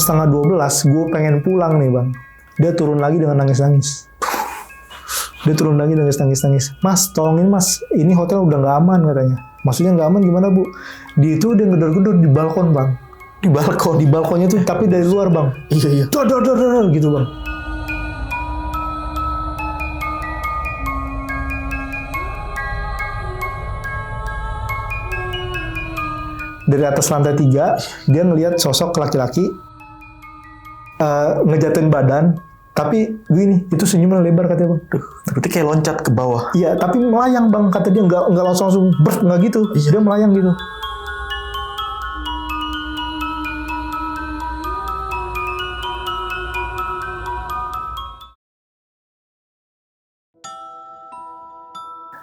11:30, gue pengen pulang nih bang. Dia turun lagi dengan nangis-nangis. Mas, tolongin mas, ini hotel udah nggak aman katanya. Maksudnya nggak aman gimana bu? Dia itu udah gedor-gedor di balkon bang. Di balkonnya tuh, tapi dari luar bang. Iya. Dor gitu bang. Dari atas lantai 3, dia ngelihat sosok laki-laki ngejatuhin badan, tapi gini, itu senyumnya lebar katanya bang. Berarti kayak loncat ke bawah. Iya, tapi melayang bang, kata dia nggak langsung burst, nggak gitu, dia melayang gitu.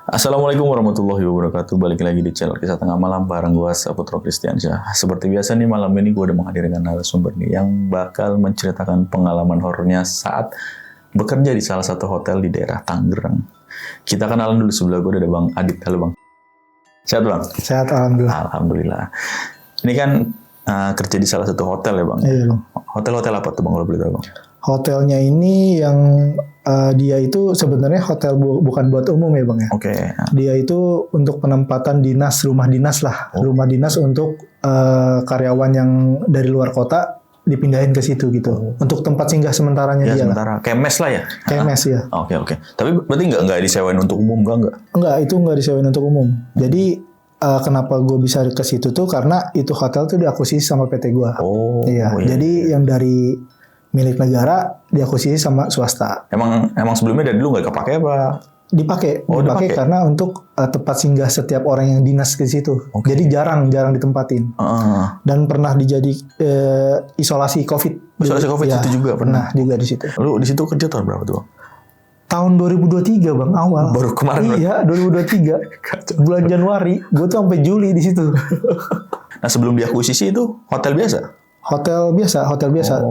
Assalamualaikum warahmatullahi wabarakatuh. Balik lagi di channel Kisah Tengah Malam bareng gue Saputra Kristiansyah. Seperti biasa nih, malam ini gue udah menghadirkan narasumber nih yang bakal menceritakan pengalaman horornya saat bekerja di salah satu hotel di daerah Tangerang. Kita kenalan dulu, sebelah gue ada Bang Adit. Halo Bang. Sehat Bang? Sehat, alhamdulillah. Alhamdulillah. Ini kan kerja di salah satu hotel ya Bang? Iya Bang. Hotel-hotel apa tuh Bang, kalau boleh tahu Bang? Hotelnya ini yang dia itu sebenarnya hotel bukan buat umum ya Bang ya. Oke. Dia itu untuk penempatan dinas, rumah dinas lah. Rumah dinas untuk karyawan yang dari luar kota dipindahin ke situ gitu. Untuk tempat singgah sementaranya Ya, dia sementara. Kayak mes lah ya? Kayak mes ya. Oke. Tapi berarti nggak disewain untuk umum, enggak? Enggak, itu nggak disewain untuk umum. Jadi kenapa gue bisa ke situ tuh karena itu hotel tuh diakuisisi sama PT gue. Iya. Jadi yang dari milik negara diakuisisi sama swasta. Emang sebelumnya dari dulu nggak kepake apa? Dipakai karena untuk tempat singgah setiap orang yang dinas ke situ. Jadi jarang ditempatin. Dan pernah dijadi isolasi COVID. Isolasi COVID ya, itu juga pernah juga di situ. Lu di situ kerja tahun berapa tuh? Tahun 2023 Bang, awal. Baru kemarin. Iya, 2023. Bulan Januari, gue tuh sampai Juli di situ. Nah, sebelum diakuisisi itu hotel biasa? Hotel biasa.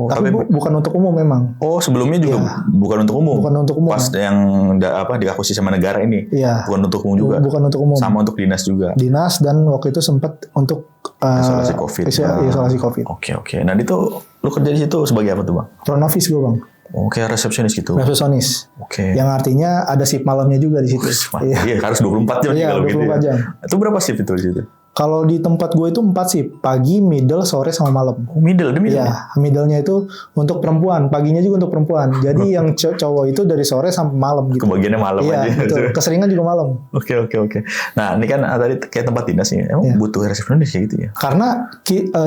Tapi bukan untuk umum memang. Oh, sebelumnya juga bukan untuk umum. Bukan untuk umum. Pas yang diakuisisi sama negara ini. Iya. Bukan untuk umum juga. Bukan untuk umum. Sama untuk dinas juga. Dinas, dan waktu itu sempat untuk isolasi COVID. Isolasi COVID. Oke. Nah, itu lu kerja di situ sebagai apa tuh, Bang? Front office gue, Bang. Oke, resepsionis gitu. Resepsionis. Oke. Yang artinya ada shift malamnya juga di situ. Iya, harus 24 jam iya, kalau 24 gitu ya. jam. Itu berapa shift itu di situ? Kalau di tempat gue itu 4 shift, pagi, middle, sore, sama malam. Oh, middle. Iya, middle-nya itu untuk perempuan, paginya juga untuk perempuan. Jadi yang cowok itu dari sore sampai malam gitu. Kebagiannya malam aja. Iya, betul. Keseringan juga malam. Oke. Nah, ini kan tadi kayak tempat dinas nih. Emang butuh resepsionis kayak gitu ya? Karena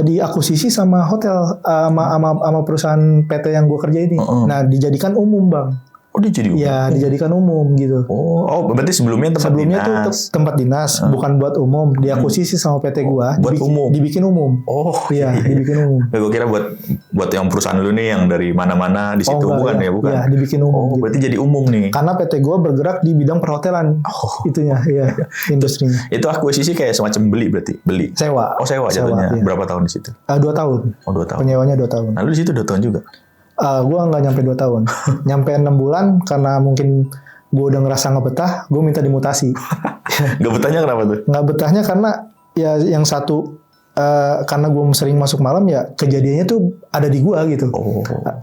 diakuisisi sama hotel, sama perusahaan PT yang gue kerja ini. Nah, dijadikan umum, Bang. Oh, dia jadi umum? Iya, dijadikan umum gitu. Oh, berarti sebelumnya tempat dinas. Tuh tempat dinas, bukan buat umum. Diakuisisi sama PT gua. Buat umum? Dibikin umum. Oh, iya. Dibikin umum. Gue kira buat yang perusahaan lu nih yang dari mana-mana di situ, bukan ya? Bukan? Iya, dibikin umum. Oh, gitu. Berarti jadi umum nih. Karena PT gua bergerak di bidang perhotelan. Itunya, iya. Industrinya. Itu akuisisi kayak semacam beli berarti? Beli? Sewa. Oh, sewa jatuhnya. Iya. Berapa tahun di situ? 2 tahun. Oh, 2 tahun. Penyewanya 2 tahun. Nah, lu di situ 2 tahun juga? Gue nggak nyampe 2 tahun. Nyampe 6 bulan karena mungkin gue udah ngerasa nggak betah, gue minta dimutasi. Nggak betahnya kenapa tuh? Nggak betahnya karena ya yang satu karena gue sering masuk malam, ya kejadiannya tuh ada di gue gitu.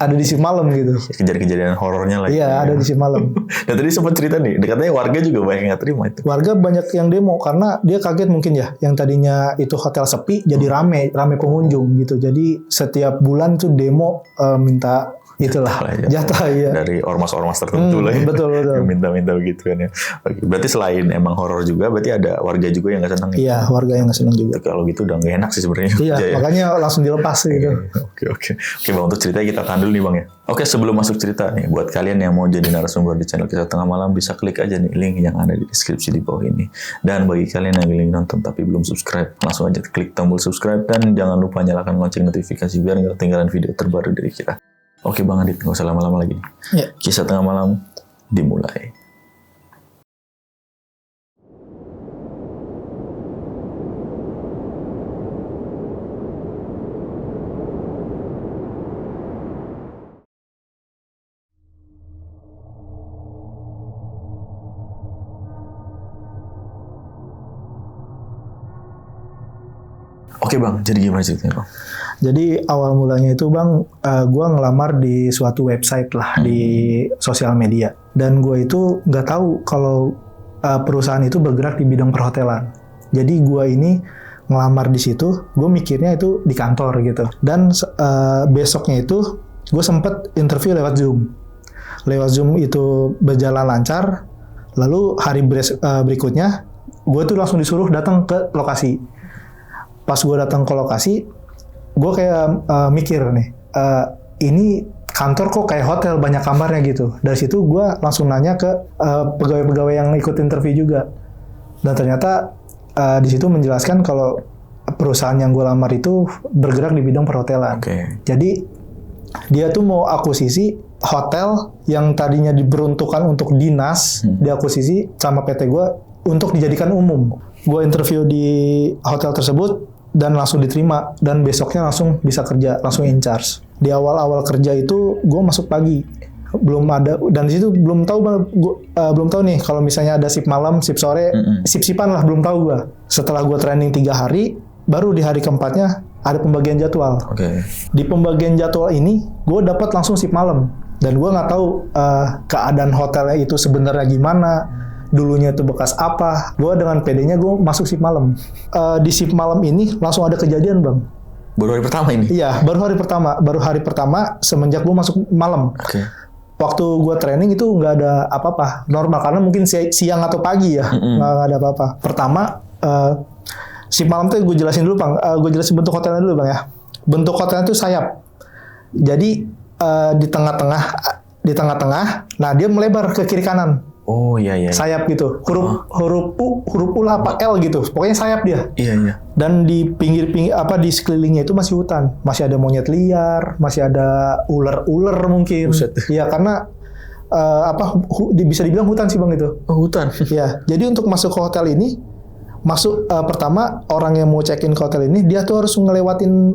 Ada di shift malam gitu. Kejadian horornya lagi. Iya, ada di shift malam. Dan tadi sempat cerita nih, katanya warga juga banyak yang nggak terima itu. Warga banyak yang demo karena dia kaget mungkin ya, yang tadinya itu hotel sepi jadi rame pengunjung gitu. Jadi setiap bulan tuh demo minta itulah jatah ya. Dari ormas-ormas tertentu lah ya. Betul. Yang minta-minta gitu kan ya. Berarti selain emang horor juga, berarti ada warga juga yang nggak senang. Iya, warga yang nggak senang juga. Kalau gitu udah nggak enak sih sebenarnya. Iya, makanya langsung dilepas gitu. Oke Bang, untuk ceritanya kita tahan dulu nih Bang ya. Oke, sebelum masuk cerita nih, buat kalian yang mau jadi narasumber di channel Kisah Tengah Malam, bisa klik aja nih link yang ada di deskripsi di bawah ini. Dan bagi kalian yang ingin nonton tapi belum subscribe, langsung aja klik tombol subscribe dan jangan lupa nyalakan lonceng notifikasi biar nggak ketinggalan video terbaru dari kita. Oke Bang Adit, nggak usah lama-lama lagi. Ya. Kisah Tengah Malam dimulai. Oke bang, jadi gimana ceritanya bang? Jadi awal mulanya itu bang, gue ngelamar di suatu website lah di sosial media. Dan gue itu nggak tahu kalau perusahaan itu bergerak di bidang perhotelan. Jadi gue ini ngelamar di situ, gue mikirnya itu di kantor gitu. Dan besoknya itu gue sempet interview lewat Zoom. Lewat Zoom itu berjalan lancar. Lalu hari berikutnya, gue tuh langsung disuruh datang ke lokasi. Pas gue datang ke lokasi, gue kayak mikir nih, ini kantor kok kayak hotel, banyak kamarnya gitu. Dari situ gue langsung nanya ke pegawai-pegawai yang ikut interview juga. Dan ternyata di situ menjelaskan kalau perusahaan yang gue lamar itu bergerak di bidang perhotelan. Jadi dia tuh mau akuisisi hotel yang tadinya diperuntukkan untuk dinas, diakuisisi sama PT gue untuk dijadikan umum. Gue interview di hotel tersebut dan langsung diterima, dan besoknya langsung bisa kerja, langsung in charge. Di awal-awal kerja itu gue masuk pagi, belum ada, dan di situ belum tahu nih kalau misalnya ada shift malam, shift sore, shift-shiftan lah, belum tahu gue. Setelah gue training 3 hari, baru di hari keempatnya ada pembagian jadwal. Di pembagian jadwal ini gue dapat langsung shift malam. Dan gue nggak tahu keadaan hotelnya itu sebenarnya gimana, dulunya itu bekas apa. Gue dengan PD-nya gue masuk shift malam. Di shift malam ini langsung ada kejadian bang. Baru hari pertama ini? Iya, baru hari pertama semenjak gue masuk malam. Waktu gue training itu nggak ada apa-apa, normal, karena mungkin siang atau pagi ya, nggak ada apa-apa. Pertama, shift malam tuh gue jelasin dulu bang, gue jelasin bentuk hotelnya dulu bang ya. Bentuk hotelnya itu sayap. Jadi di tengah-tengah, nah dia melebar ke kiri kanan. Oh iya. Sayap gitu. Huruf U lah apa L gitu. Pokoknya sayap dia. Iya. Dan di pinggir-pinggir di sekelilingnya itu masih hutan. Masih ada monyet liar, masih ada ular mungkin. Iya, karena bisa dibilang hutan sih bang itu. Oh, hutan. Iya. Jadi untuk masuk ke hotel ini, pertama orang yang mau check-in ke hotel ini dia tuh harus ngelewatin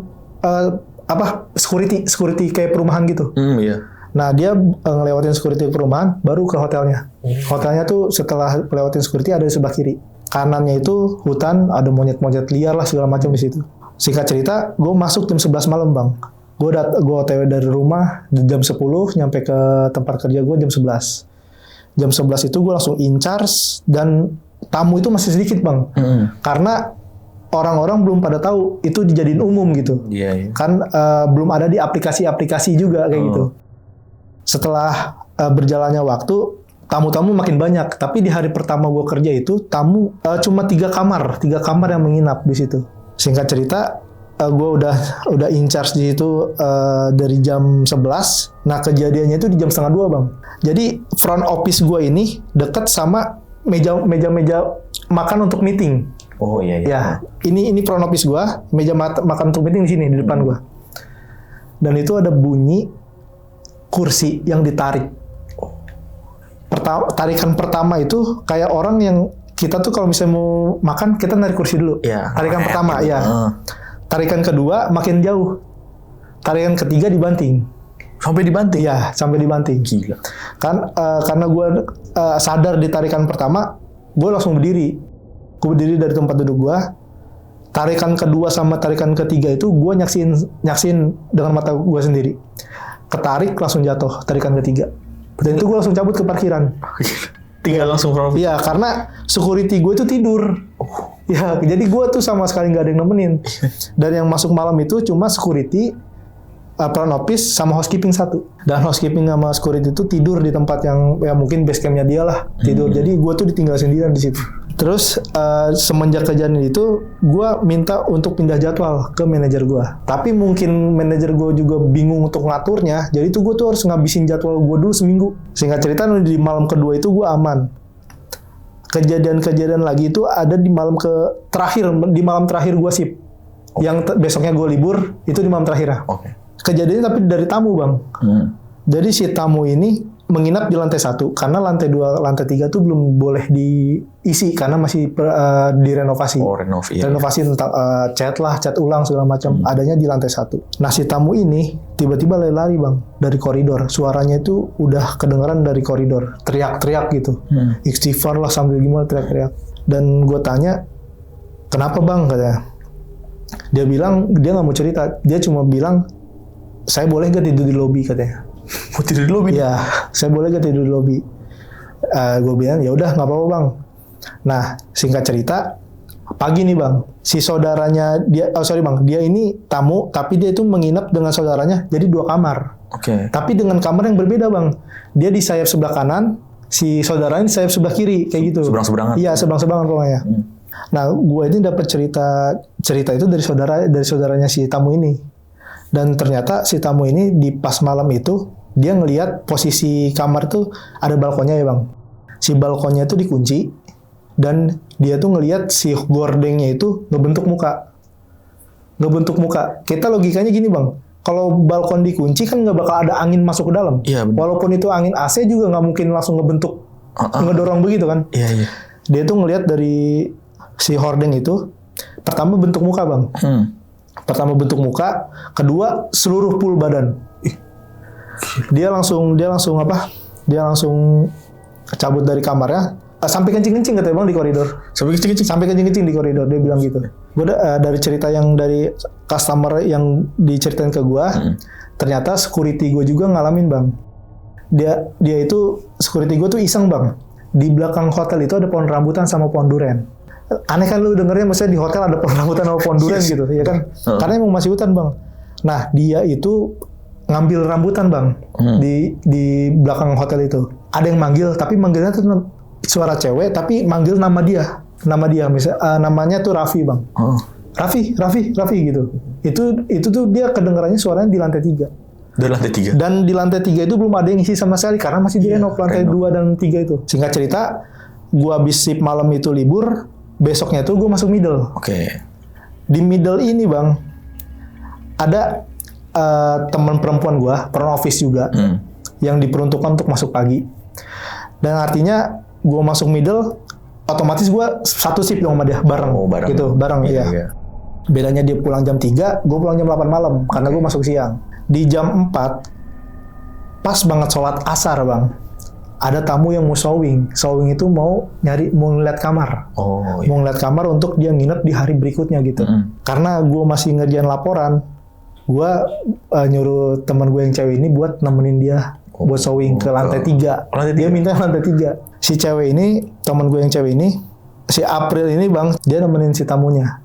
security kayak perumahan gitu. Iya. Nah, dia ngelewatin security perumahan baru ke hotelnya. Hotelnya tuh setelah lewatin security ada di sebelah kiri. Kanannya itu hutan, ada monyet-monyet liar lah segala macam di situ. Singkat cerita, gue masuk jam 11 malam, Bang. Gue OTW dari rumah jam 10, nyampe ke tempat kerja gue jam 11. Jam 11 itu gue langsung in charge, dan tamu itu masih sedikit, Bang. Karena orang-orang belum pada tahu itu dijadiin umum gitu. Iya. Kan belum ada di aplikasi-aplikasi juga kayak gitu. Setelah berjalannya waktu, tamu-tamu makin banyak. Tapi di hari pertama gue kerja itu tamu cuma 3 kamar yang menginap di situ. Singkat cerita, gue udah in charge di situ dari jam 11. Nah, kejadiannya itu di jam 1:30, Bang. Jadi front office gue ini dekat sama meja makan untuk meeting. Oh iya. Ya, ini front office gua, meja makan untuk meeting di sini di depan gua. Dan itu ada bunyi kursi yang ditarik. Tarikan pertama itu kayak orang yang kita tuh kalau misalnya mau makan kita narik kursi dulu. Ya, tarikan pertama ya. Tarikan kedua makin jauh. Tarikan ketiga dibanting. Sampai dibanting? Ya, sampai dibanting. Gila. Kan karena gua sadar di tarikan pertama, gua langsung berdiri. Gue berdiri dari tempat duduk gue. Tarikan kedua sama tarikan ketiga itu gue nyaksin dengan mata gue sendiri. Ketarik langsung jatuh tarikan ketiga. Dan itu gue langsung cabut ke parkiran. Tinggal langsung from. Iya, karena security gue itu tidur. Ya, jadi gue tuh sama sekali nggak ada yang nemenin. Dan yang masuk malam itu cuma security, front office sama housekeeping 1. Dan housekeeping sama security itu tidur di tempat yang ya mungkin base campnya dia lah tidur. Jadi gue tuh ditinggal sendirian di situ. Terus semenjak kejadian itu, gue minta untuk pindah jadwal ke manajer gue. Tapi mungkin manajer gue juga bingung untuk ngaturnya. Jadi tuh gue tuh harus ngabisin jadwal gue dulu seminggu. Singkat cerita di malam kedua itu gue aman. Kejadian-kejadian lagi itu ada di malam terakhir gue shift. Yang besoknya gue libur, itu di malam terakhir. Kejadiannya tapi dari tamu, Bang. Jadi si tamu ini menginap di lantai 1 karena lantai 2, lantai 3 tuh belum boleh diisi karena masih direnovasi. Renovasi tentang cat ulang segala macam. Adanya di lantai 1. Nah, si tamu ini tiba-tiba lari-lari, Bang, dari koridor. Suaranya itu udah kedengeran dari koridor, teriak-teriak gitu. Istighfar lah sambil gimana teriak-teriak. Dan gue tanya, "Kenapa, Bang?" katanya. Dia bilang dia nggak mau cerita, dia cuma bilang saya boleh gak tidur di lobi katanya. Mau tidur di lobi? Iya, saya boleh gak tidur di lobi. Gue bilang ya udah nggak apa-apa bang. Nah singkat cerita pagi nih bang, si saudaranya dia, dia ini tamu tapi dia itu menginap dengan saudaranya jadi 2 kamar. Oke. Tapi dengan kamar yang berbeda bang. Dia di sayap sebelah kanan, si saudaranya di sayap sebelah kiri kayak gitu. Seberang-seberangan. Iya seberang-seberangan pokoknya. Nah gue ini dapat cerita itu dari saudaranya si tamu ini. Dan ternyata si tamu ini di pas malam itu dia ngelihat posisi kamar tuh ada balkonnya ya bang. Si balkonnya itu dikunci dan dia tuh ngelihat si gordengnya itu ngebentuk muka. Kita logikanya gini bang, kalau balkon dikunci kan nggak bakal ada angin masuk ke dalam. Iya, bener. Walaupun itu angin AC juga nggak mungkin langsung ngebentuk, ngedorong begitu kan. Iya. Dia tuh ngelihat dari si hordeng itu, pertama bentuk muka bang. Pertama bentuk muka, kedua seluruh full badan. Dia langsung cabut dari kamarnya. Sampai kencing-kencing katanya bang di koridor. Sampai kencing-kencing di koridor, dia bilang gitu. Gue dari cerita yang dari customer yang diceritain ke gue, ternyata security gue juga ngalamin bang. Dia itu security gue tuh iseng bang. Di belakang hotel itu ada pohon rambutan sama pohon duren. Aneh kan lu dengernya, maksudnya di hotel ada pohon rambutan sama pohon duren gitu, ya kan? Karena emang masih hutan bang. Nah dia itu ngambil rambutan bang di belakang hotel itu. Ada yang manggil, tapi manggilnya tuh suara cewek, tapi manggil nama dia, misalnya namanya tuh Raffi bang. Raffi gitu. Itu tuh dia kedengarannya suaranya di lantai 3. Dari lantai 3. Dan di lantai 3 itu belum ada yang isi sama sekali karena masih di renov lantai 2 dan 3 itu. Singkat cerita, gua habis shift malam itu libur, besoknya tuh gua masuk middle. Oke. Di middle ini bang, ada teman perempuan gua, front office juga, yang diperuntukkan untuk masuk pagi. Dan artinya gua masuk middle, otomatis gua satu shift dong sama dia, bareng. Gitu, bareng iya. Bedanya dia pulang jam 3, gua pulang jam 8 malam, karena gua masuk siang. Di jam 4, pas banget sholat asar bang, ada tamu yang mau showing itu mau ngeliat kamar. Mau ngeliat kamar untuk dia nginep di hari berikutnya gitu. Karena gue masih ngerjain laporan, gue nyuruh teman gue yang cewek ini buat nemenin dia buat showing ke lantai 3. Dia minta lantai 3. Si cewek ini, teman gue yang cewek ini, si April ini bang, dia nemenin si tamunya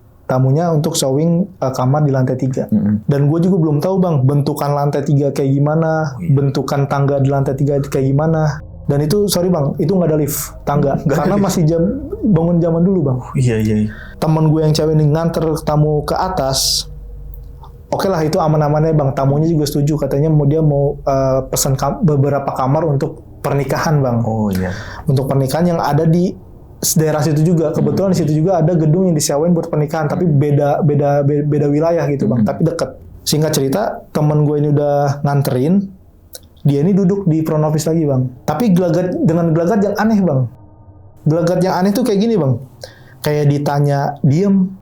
untuk showing kamar di lantai 3. Dan gue juga belum tahu bang, bentukan lantai 3 kayak gimana, bentukan tangga di lantai 3 kayak gimana. Dan itu, sorry bang, itu nggak ada lift tangga, karena masih bangun zaman dulu bang. Iya. Temen gue yang cewek ini nganter tamu ke atas. Oke lah, itu aman-amannya bang. Tamunya juga setuju, katanya dia mau pesan beberapa kamar untuk pernikahan bang. Untuk pernikahan yang ada di daerah situ juga. Kebetulan di situ juga ada gedung yang disewain buat pernikahan, tapi beda wilayah gitu bang. Tapi deket. Singkat cerita, temen gue ini udah nganterin. Dia ini duduk di front office lagi bang. Tapi dengan gelagat yang aneh bang. Gelagat yang aneh tuh kayak gini bang. Kayak ditanya diem.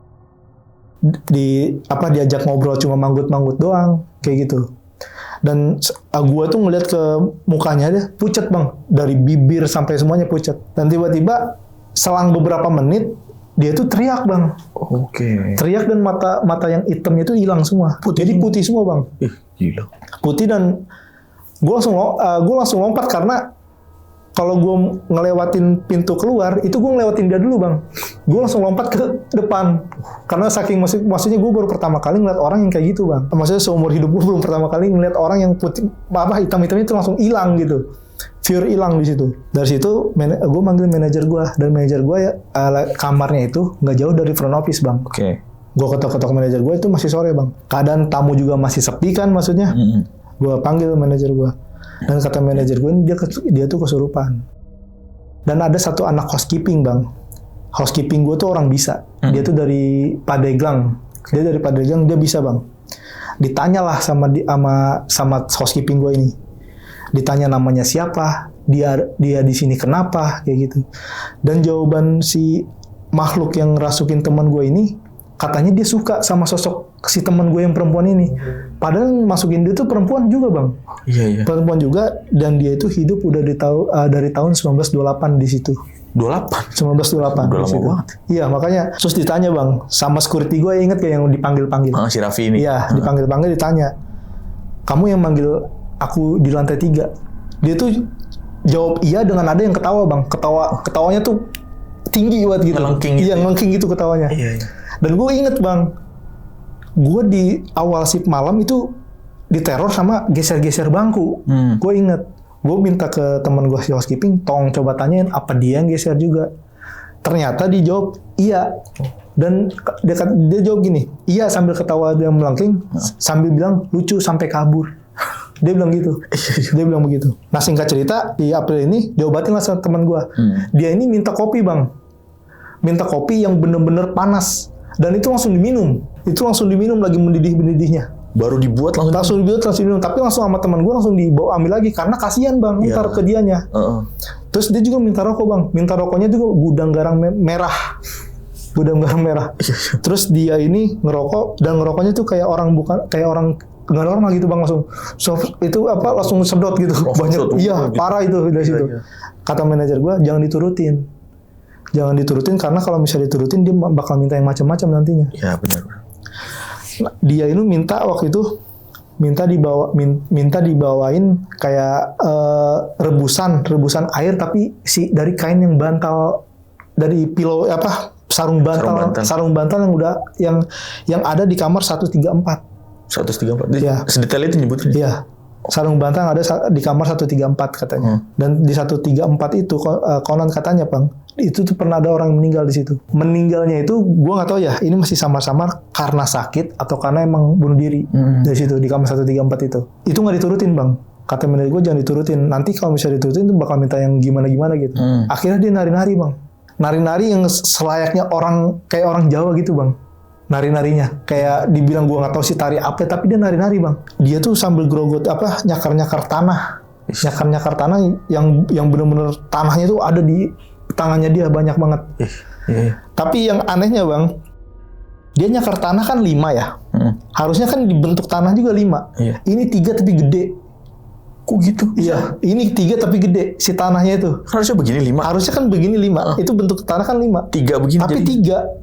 Diajak ngobrol cuma manggut-manggut doang. Kayak gitu. Dan gue tuh ngeliat ke mukanya dia pucat bang. Dari bibir sampai semuanya pucat. Dan tiba-tiba selang beberapa menit dia tuh teriak bang. Teriak dan mata yang hitamnya itu hilang semua. Jadi putih semua bang. Gila. Putih dan gue langsung lompat karena kalau gue ngelewatin pintu keluar itu gue ngelewatin dia dulu bang. Gue langsung lompat ke depan karena saking maksudnya gue baru pertama kali ngeliat orang yang kayak gitu bang. Maksudnya seumur hidup gue belum pertama kali ngeliat orang yang putih hitam itu langsung hilang gitu. Pure hilang di situ. Dari situ gue manggil manajer gue, dan manajer gue kamarnya itu nggak jauh dari front office bang. Gue ketok-ketok manajer gue itu masih sore bang. Keadaan tamu juga masih sepi kan maksudnya. Gue panggil manajer gue, dan kata manajer gue dia tuh kesurupan. Dan ada satu anak housekeeping bang. Housekeeping gue tuh orang bisa. Dia tuh dari Pandeglang. Dia bisa bang. Ditanyalah sama housekeeping gue ini. Ditanya namanya siapa, dia di sini kenapa, kayak gitu. Dan jawaban si makhluk yang rasukin teman gue ini, katanya dia suka sama sosok si teman gue yang perempuan ini. Padahal masukin dia tuh perempuan juga bang. Iya. Perempuan juga, dan dia itu hidup udah dari tahun 1928 di situ. 1928 Udah di lama situ. banget. Iya, makanya terus ditanya bang, sama security gue inget kayak yang dipanggil-panggil. Si Raffi ini. Iya, dipanggil-panggil ditanya, kamu yang manggil aku di lantai 3. Dia tuh jawab iya dengan ada yang ketawa bang. Ketawanya tuh tinggi banget gitu. Ngelengking gitu. Iya, ngelengking gitu ketawanya. Iya. Dan gue inget bang, gue di awal shift malam itu diteror sama geser-geser bangku. Gue inget. Gue minta ke teman gue housekeeping, tolong coba tanyain apa dia yang geser juga. Ternyata dijawab iya. Dan dia jawab gini, iya sambil ketawa dia melengking, sambil bilang lucu sampai kabur. Dia bilang gitu. Dia bilang begitu. Nah singkat cerita, di April ini diobatin lah sama teman gue. Dia ini minta kopi bang. Minta kopi yang bener-bener panas. Dan itu langsung diminum. Itu langsung diminum lagi mendidih-mendidihnya. Baru dibuat langsung dibuat langsung diminum, tapi langsung sama teman gue langsung dibawa ambil lagi karena kasihan bang, ntar ke dianya. Terus dia juga minta rokok bang, minta rokoknya juga gudang garam merah. Terus dia ini ngerokok dan ngerokoknya tuh kayak orang nggak normal gitu bang, langsung langsung sedot gitu. Banyak iya gitu. Parah itu dari situ. Kata manajer gue jangan diturutin karena kalau misalnya diturutin dia bakal minta yang macam-macam nantinya. Iya benar. Nah, dia ini minta waktu itu minta dibawain kayak rebusan air tapi dari kain yang bantal, dari sarung bantal yang udah yang ada di kamar 134. 134. Ya. Sedetail itu nyebutin. Iya. Sarung bantal ada di kamar 134 katanya. Dan di 134 itu konon katanya bang, itu tuh pernah ada orang yang meninggal di situ. Meninggalnya itu gue nggak tahu ya, ini masih samar-samar karena sakit atau karena emang bunuh diri dari situ di kamar 134 itu. Itu nggak diturutin bang. Kata manajer gue jangan diturutin. Nanti kalau misalnya diturutin itu bakal minta yang gimana gitu. Akhirnya dia nari-nari bang. Nari-nari yang selayaknya kayak orang Jawa gitu bang. Nari-narinya kayak dibilang gua nggak tahu sih tari apa, tapi dia nari-nari bang. Dia tuh sambil grogot nyakar-nyakar tanah yang benar-benar tanahnya tuh ada di tangannya dia banyak banget. Tapi yang anehnya bang, dia nyakar tanah kan 5 ya. Harusnya kan dibentuk tanah juga 5. Ini 3 tapi gede. Kok gitu? Iya, ini 3 tapi gede si tanahnya itu. Harusnya begini 5. Harusnya kan begini 5. Itu bentuk tanah kan 5. 3 begini. Tapi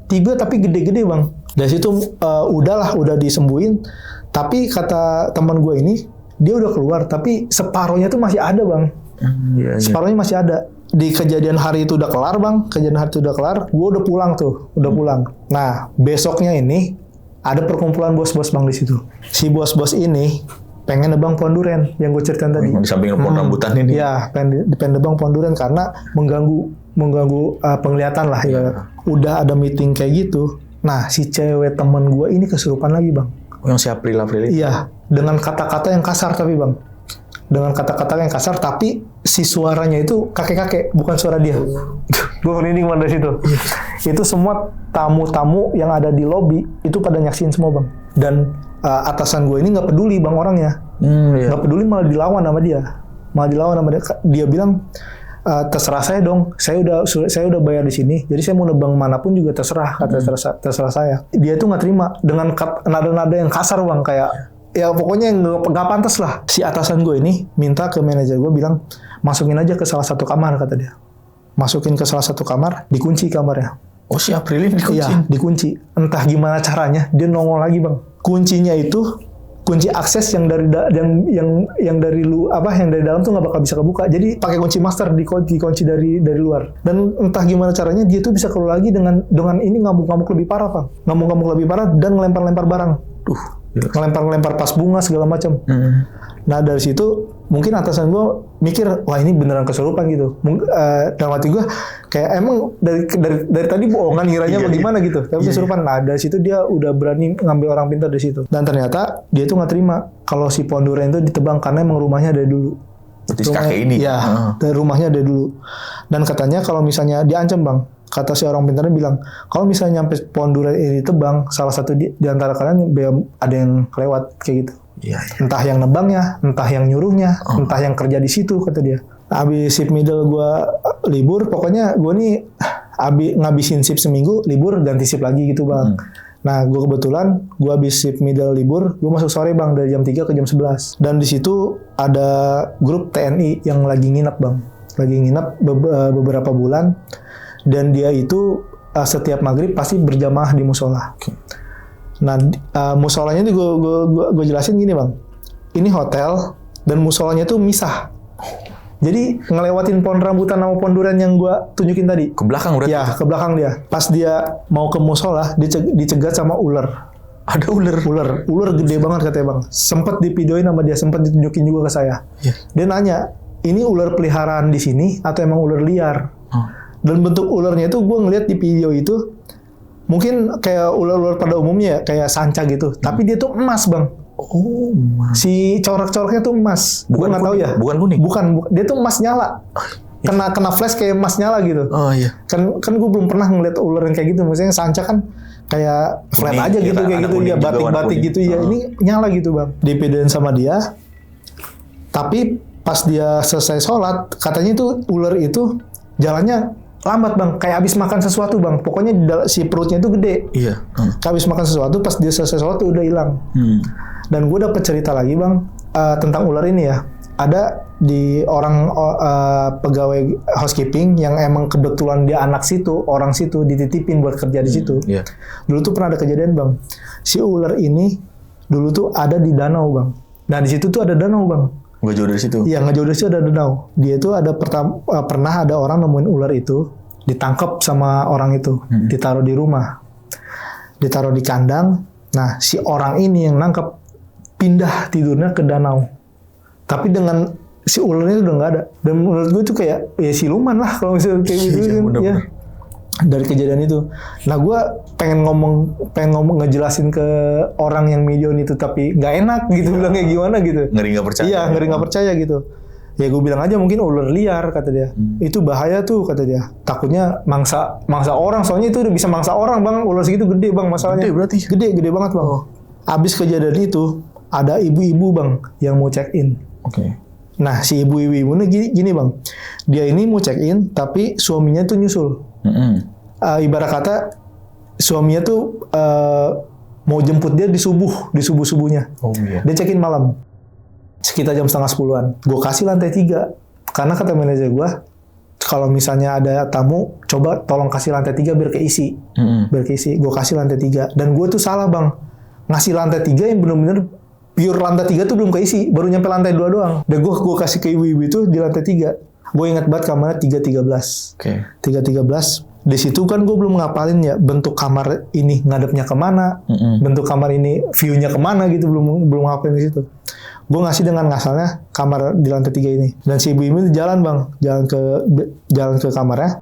3 tapi gede-gede bang. Dari situ udah disembuhin. Tapi kata teman gue ini, dia udah keluar. Tapi separohnya tuh masih ada bang. Separohnya masih ada. Di kejadian hari itu udah kelar bang. Gue udah pulang tuh. Nah besoknya ini ada perkumpulan bos-bos bang di situ. Si bos-bos ini pengen nebang pohon duren yang gue ceritain tadi. Di samping pohon rambutan ini. Iya, pengen nebang pohon duren karena mengganggu penglihatan lah. Ya. Udah ada meeting kayak gitu. Nah, si cewek temen gue ini kesurupan lagi bang. Yang si April ini? Iya, dengan kata-kata yang kasar tapi bang. Tapi si suaranya itu kakek-kakek, bukan suara dia. Gue merinding banget dari situ. Itu semua tamu-tamu yang ada di lobi itu pada nyaksin semua bang. Dan atasan gue ini nggak peduli bang orangnya, nggak peduli malah dilawan sama dia. Dia bilang terserah saya dong, saya udah bayar di sini, jadi saya mau nebang manapun juga terserah, terserah saya. Dia tuh nggak terima dengan nada-nada yang kasar bang, kayak ya pokoknya nggak pantas lah. Si atasan gue ini minta ke manajer gue bilang masukin aja ke salah satu kamar, kata dia. Masukin ke salah satu kamar, dikunci kamarnya. Oh si April ini dikunci? Iya, dikunci. Entah gimana caranya dia nongol lagi bang. Kuncinya itu kunci akses yang dari dalam tuh nggak bakal bisa kebuka. Jadi pakai kunci master dikunci dari luar. Dan entah gimana caranya dia tuh bisa keluar lagi dengan ini ngamuk-ngamuk lebih parah bang. Ngamuk-ngamuk lebih parah dan ngelempar-lempar barang. Ngelempar-lempar pas bunga segala macam. Nah dari situ mungkin atasan gue mikir wah ini beneran kesurupan gitu. Dalam hati gue kayak emang dari tadi bohongan ngiranya bagaimana gitu. Tapi kesurupan. Nah dari situ dia udah berani ngambil orang pintar dari situ. Dan ternyata dia tuh nggak terima kalau si pohon durian itu ditebang karena emang rumahnya dari dulu. Berarti kakek ini? Iya, dari rumahnya dari dulu. Dan katanya kalau misalnya diancam bang, kata si orang pintarnya bilang, kalau misalnya nyampe pohon durian ini ditebang, salah satu di antara kalian ada yang kelewat kayak gitu. Entah yang nebangnya, entah yang nyuruhnya, entah yang kerja di situ, kata dia. Habis shift middle gue libur, pokoknya gue nih ngabisin shift seminggu, libur ganti shift lagi gitu bang. Nah gue kebetulan gue habis shift middle libur, gue masuk sore bang dari jam 3 ke jam 11. Dan di situ ada grup TNI yang lagi nginep bang. beberapa bulan, dan dia itu setiap maghrib pasti berjamaah di musola. Okay. Nah, musolanya itu gue jelasin gini bang, ini hotel dan musolanya tuh misah. Jadi ngelewatin pohon rambutan sama pohon durian yang gue tunjukin tadi. Ke belakang berarti? Ya, ke belakang dia. Pas dia mau ke musola, dicegat sama ular. Ada ular? Ular gede banget katanya bang. Sempet divideoin sama dia, sempet ditunjukin juga ke saya. Yeah. Dia nanya, ini ular peliharaan di sini atau emang ular liar? Dan bentuk ularnya itu gue ngeliat di video itu, mungkin kayak ular-ular pada umumnya, kayak sanca gitu. Tapi dia tuh emas bang. Oh, emas. Si corak-coraknya tuh emas. Gue nggak tahu ya. Bukan kuning. Bukan. Dia tuh emas nyala. Kena flash kayak emas nyala gitu. Oh iya. Kan gue belum pernah ngeliat ular yang kayak gitu. Maksudnya sanca kan kayak flat aja gitu, kayak gitu ya, batik-batik gitu ya. Ini nyala gitu bang. Dipedoin sama dia. Tapi pas dia selesai sholat, katanya itu ular itu jalannya lambat bang, kayak habis makan sesuatu bang. Pokoknya si perutnya itu gede. Iya. Kayak habis makan sesuatu, pas dia selesai sholat tuh udah hilang. Dan gue dapet cerita lagi bang tentang ular ini ya. Ada di orang pegawai housekeeping yang emang kebetulan dia anak situ, orang situ dititipin buat kerja di situ. Yeah. Dulu tuh pernah ada kejadian bang. Si ular ini dulu tuh ada di danau bang. Nah di situ tuh ada danau bang. Nggak jauh dari situ? Iya nggak jauh dari situ ada danau. Dia tuh ada pernah ada orang nemuin ular itu, ditangkap sama orang itu, ditaruh di rumah, ditaruh di kandang. Nah si orang ini yang nangkep pindah tidurnya ke danau. Tapi dengan si ularnya udah nggak ada. Dan menurut gue itu kayak ya siluman lah kalau misalnya kayak gitu kan. Ya. Dari kejadian itu. Nah gue pengen ngomong ngejelasin ke orang yang medion itu tapi nggak enak gitu bilang kayak gimana gitu. Ngeri nggak percaya. Iya ngeri nggak percaya gitu. Ya gue bilang aja mungkin ular liar kata dia. Itu bahaya tuh kata dia. Takutnya mangsa orang, soalnya itu udah bisa mangsa orang bang. Ular segitu gede bang masalahnya. Gede berarti? Gede banget bang. Abis kejadian itu ada ibu-ibu bang yang mau check in. Oke. Nah si ibu-ibu ini gini bang, dia ini mau check in tapi suaminya tuh nyusul. Ibarat kata suaminya tuh mau jemput dia di subuhnya. Oh iya. Dia check in malam, sekitar jam 9:30. Gue kasih lantai 3 karena kata manajer gue, kalau misalnya ada tamu, coba tolong kasih lantai 3 biar keisi. Biar keisi. Gue kasih lantai 3 dan gue tuh salah bang, ngasih lantai 3 yang benar-benar pure lantai 3 tuh belum keisi, baru nyampe lantai 2 doang. Dan gue kasih ke ibu-ibu itu di lantai 3. Gue ingat banget kamarnya 313. Oke. 313. Di situ kan gue belum ngapalin ya bentuk kamar ini ngadepnya kemana, bentuk kamar ini view-nya kemana gitu, belum ngapalin di situ. Gue ngasih dengan ngasalnya kamar di lantai 3 ini. Dan si ibu-ibu itu jalan bang, jalan ke kamarnya.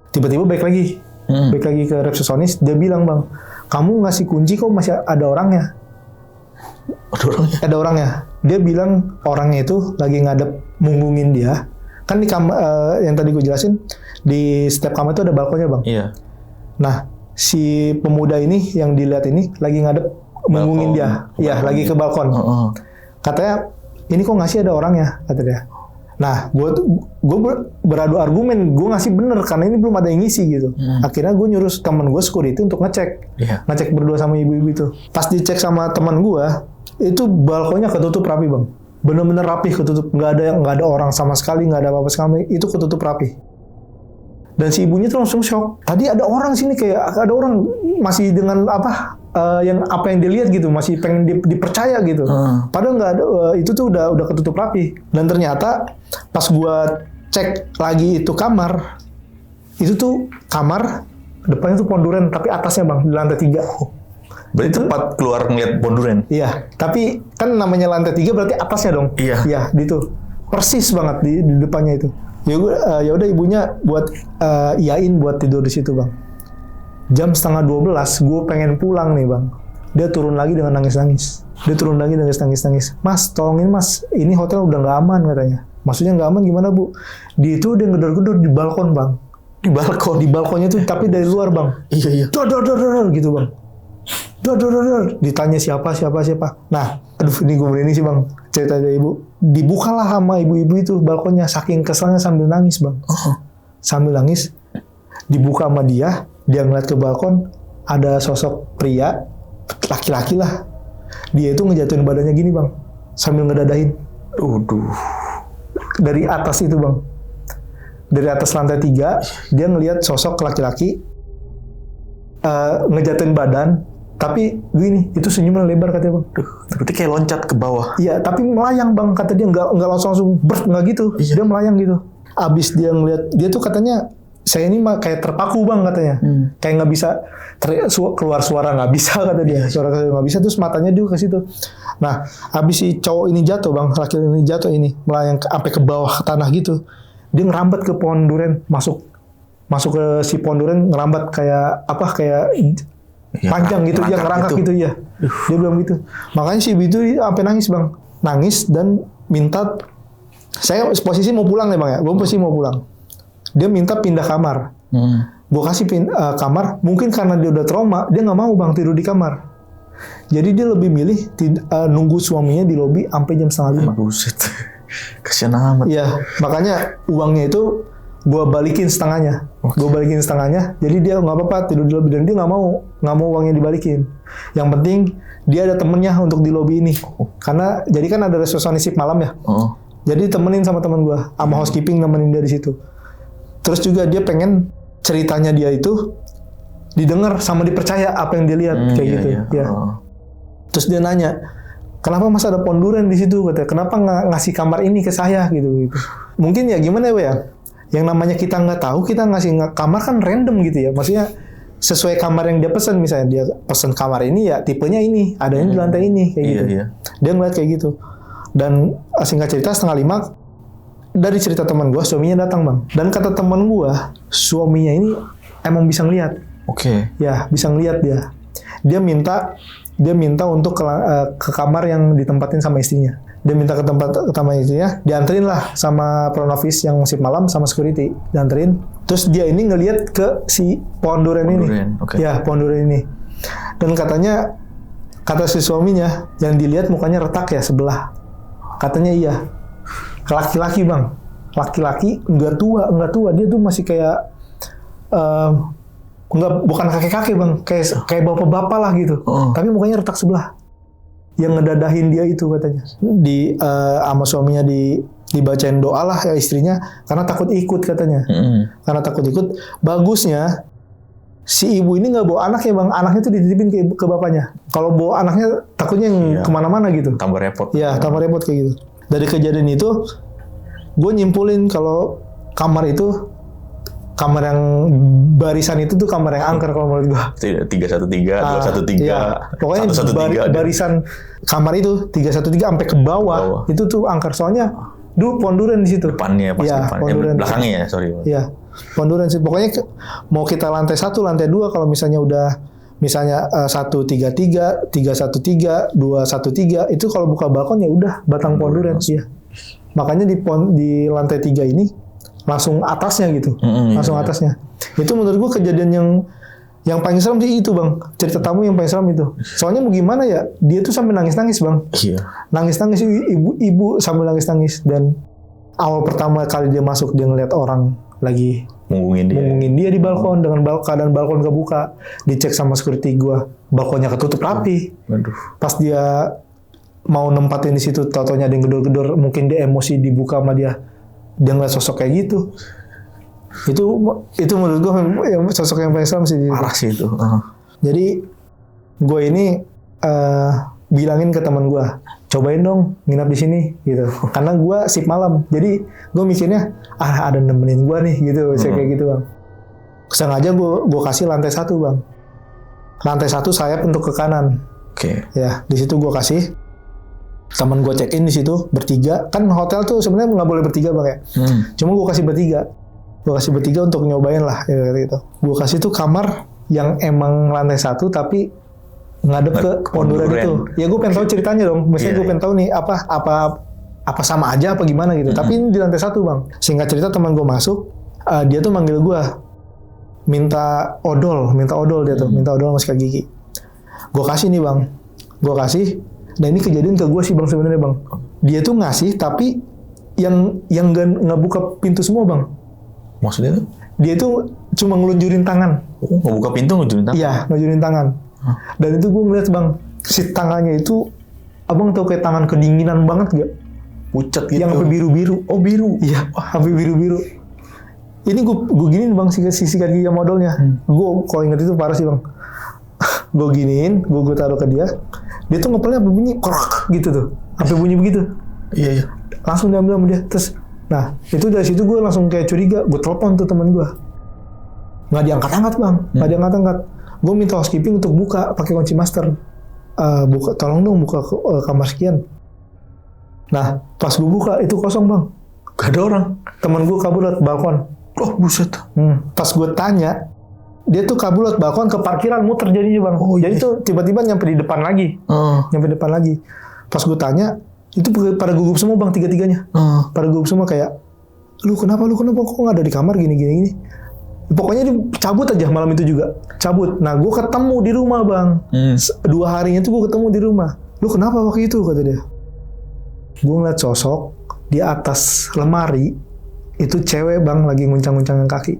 Tiba-tiba balik lagi ke resepsionis. Dia bilang bang, kamu ngasih kunci kok masih ada orangnya? Ada orangnya. Dia bilang orangnya itu lagi ngadep munggungin dia. Kan di kamar yang tadi gue jelasin, di setiap kamar itu ada balkonnya bang. Iya. Nah si pemuda ini yang dilihat ini lagi ngadep munggungin dia. Iya lagi ke balkon. Katanya ini kok ngasih ada orangnya kata dia. Nah gue beradu argumen, gue ngasih bener karena ini belum ada yang ngisi gitu. Akhirnya gue nyuruh teman gue security untuk ngecek. Ngecek berdua sama ibu-ibu itu. Pas dicek sama teman gue, itu balkonnya ketutup rapi bang, bener-bener rapi ketutup, nggak ada orang sama sekali, nggak ada apa-apa sekali, itu ketutup rapi. Dan si ibunya tuh langsung shock. Tadi ada orang sini, kayak ada orang masih dengan yang dia lihat gitu, masih pengen dipercaya gitu. Padahal nggak ada, itu tuh udah ketutup rapi. Dan ternyata pas gua cek lagi itu kamar, itu tuh kamar depannya tuh pohon durian, tapi atasnya bang di lantai 3. Berarti tempat keluar ngeliat pohon durian? Iya, tapi kan namanya lantai 3 berarti atasnya dong. Iya, gitu. Persis banget di depannya itu. Ya udah ibunya buat iyain buat tidur di situ bang. Jam 11:30 gue pengen pulang nih bang. Dia turun lagi dengan nangis-nangis. Mas, tolongin mas, ini hotel udah nggak aman katanya. Maksudnya nggak aman gimana bu? Dia itu udah gedor-gedor di balkon bang. Di balkonnya tuh tapi dari luar bang. Iya. Dor gitu bang. Dor. Ditanya siapa. Nah, aduh ini gue berani sih bang. Cerita dari ibu. Dibukalah sama ibu-ibu itu balkonnya, saking keselnya sambil nangis bang. Sambil nangis. Dibuka sama dia ngeliat ke balkon, ada sosok pria, laki-laki lah. Dia itu ngejatuhin badannya gini bang, sambil ngedadahin. Dari atas itu bang. dari atas lantai 3 dia ngelihat sosok laki-laki ngejatuhin badan, tapi gini, itu senyuman lebar katanya bang. Berarti kayak loncat ke bawah. Iya, tapi melayang bang, kata dia, nggak langsung nggak gitu, dia melayang gitu. Abis dia ngeliat, dia tuh katanya, saya ini kayak terpaku bang katanya, kayak nggak bisa keluar suara, nggak bisa kata dia, suara nggak bisa, terus matanya juga ke situ. Nah, abis si cowok ini jatuh bang, laki ini jatuh ini, melayang sampai ke bawah ke tanah gitu, dia ngerambat ke pohon duren, masuk ke si pohon duren, ngerambat kayak panjang gitu, dia ngerangkak gitu ya. Dia bilang gitu. Makanya si ibu itu sampai nangis bang, nangis dan minta, saya posisi mau pulang ya bang ya, gue posisi mau pulang. Dia minta pindah kamar. Gue kasih kamar, mungkin karena dia udah trauma, dia nggak mau bang tidur di kamar. Jadi dia lebih milih nunggu suaminya di lobi sampai jam 4:30. Buset, kasian amat. Iya, makanya uangnya itu gue balikin setengahnya. Gue balikin setengahnya, jadi dia nggak apa-apa tidur di lobi, dan dia nggak mau uangnya dibalikin. Yang penting dia ada temennya untuk di lobi ini. Karena jadi kan ada resepsionis shift malam ya. Jadi temenin sama teman gue, sama housekeeping nemenin dia di situ. Terus juga dia pengen ceritanya dia itu didengar sama dipercaya apa yang dia lihat kayak gitu. Ya. Terus dia nanya, kenapa mas ada pohon duren di situ? Katanya, kenapa nggak ngasih kamar ini ke saya gitu. Mungkin ya gimana ya? Yang namanya kita nggak tahu, kita ngasih kamar kan random gitu ya. Maksudnya sesuai kamar yang dia pesan, misalnya dia pesan kamar ini ya tipenya ini, adanya di lantai ini kayak gitu. Dia ngeliat kayak gitu. Dan singkat cerita 4:30 dari cerita teman gue, suaminya datang bang. Dan kata teman gue, suaminya ini emang bisa ngeliat. Ya bisa ngeliat dia. Dia minta untuk ke kamar yang ditempatin sama istrinya. Dia minta ke kamar istrinya, dianterin lah sama pronovis yang shift malam sama security, dianterin. Terus dia ini ngeliat ke si pohon duren ini. Ya pohon duren ini. Dan katanya, kata si suaminya, yang dilihat mukanya retak ya sebelah. Katanya iya. Laki-laki bang, laki-laki nggak tua, dia tuh masih kayak bukan kakek-kakek bang, kayak bapak-bapak lah gitu, tapi mukanya retak sebelah. Yang ngedadahin dia itu katanya, sama suaminya dibacain doa lah ya istrinya, karena takut ikut katanya, karena takut ikut. Bagusnya si ibu ini nggak bawa anak ya bang, anaknya tuh dititipin ke bapaknya. Kalau bawa anaknya takutnya yang kemana-mana gitu. Tambah repot. Ya tambah repot kayak gitu. Dari kejadian itu, gue nyimpulin kalau kamar yang barisan itu tuh kamar yang angker kalau menurut gue. 313, 213, ya. Pokoknya barisan kamar itu 313 sampai ke bawah itu tuh angker. Soalnya dulu pohon duren di situ. Depannya pasti depan. Belakangnya ya, sorry. Iya, pohon duren sih. Pokoknya mau kita lantai 1, lantai 2 kalau misalnya udah 133, 313, 213 itu kalau buka balkon ya udah batang pohon duren. Iya. Makanya di lantai 3 ini langsung atasnya gitu. Langsung atasnya. Itu menurut gua kejadian yang paling serem sih itu, Bang. Cerita tamu yang paling serem itu. Soalnya mau gimana ya? Dia tuh sampai nangis-nangis, Bang. Iya. Nangis-nangis, ibu sambil nangis-nangis. Dan awal pertama kali dia masuk, dia ngeliat orang lagi munggungin dia di balkon dengan keadaan balkon kebuka. Dicek sama security gua, balkonnya ketutup rapi. Waduh. Pas dia mau nempatin di situ, tau-taunya ada yang gedor-gedor, mungkin dia emosi dibuka sama dia ngeliat sosok kayak gitu. Itu menurut gua sosok yang paling serem sih. Parah sih itu. Jadi gue ini bilangin ke teman gue, cobain dong nginap di sini gitu. Karena gue shift malam, jadi gue mikirnya ada nemenin gue nih gitu, kayak gitu bang. Sengaja gue kasih lantai 1 bang, lantai 1 sayap untuk ke kanan. Oke. Ya di situ gue kasih. Teman gue check in di situ bertiga, kan hotel tuh sebenarnya nggak boleh bertiga bang ya. Cuma gue kasih bertiga untuk nyobain lah gitu. Gue kasih tuh kamar yang emang lantai 1 tapi ngadep ke pohon duren itu. Ya gue pengen tahu ceritanya dong. Misalnya gue pengen tahu nih apa sama aja apa gimana gitu. Tapi ini di lantai 1 bang. Singkat cerita teman gue masuk, dia tuh manggil gue, minta odol dia tuh, minta odol sama sikat gigi. Gue kasih nih bang, gue kasih. Dan ini kejadian ke gue sih bang sebenarnya bang. Dia tuh ngasih tapi yang nggak buka pintu semua bang. Maksudnya tuh? Dia tuh cuma ngelunjurin tangan. Oh, nggak buka pintu, ngelunjurin tangan? Iya, ngelunjurin tangan. Dan itu gue ngeliat bang, si tangannya itu, abang tau kayak tangan kedinginan banget gak? Pucat gitu. Yang sampai biru-biru. Oh biru? Iya, sampai biru-biru. Ini gue giniin bang sikat gigi modalnya. Gue kalau inget itu parah sih bang. Gue giniin, gue taruh ke dia tuh ngepelnya sampai bunyi krok gitu tuh, sampai bunyi begitu. Iya. Langsung diambil sama dia. Terus, nah itu dari situ gue langsung kayak curiga. Gue telepon tuh teman gue, nggak diangkat-angkat bang, nggak diangkat-angkat. Gue minta housekeeping untuk buka pakai kunci master. Tolong dong buka kamar sekian. Nah pas gue buka itu kosong bang, Gak ada orang. teman gue kabur lewat balkon. Oh buset. Pas gue tanya, dia tuh kabur lewat balkon ke parkiran muter jadinya bang. Jadi tuh tiba-tiba nyampe di depan lagi. Nyampe depan lagi. Pas gue tanya, itu pada gugup semua bang, tiga-tiganya. Pada gugup semua kayak, lu kenapa kok nggak ada di kamar gini. Pokoknya dia cabut aja malam itu juga. Cabut. Nah gue ketemu di rumah bang. 2 harinya tuh gue ketemu di rumah. Lu kenapa waktu itu kata dia. Gue ngeliat sosok di atas lemari. Itu cewek bang lagi nguncang-nguncangin kaki.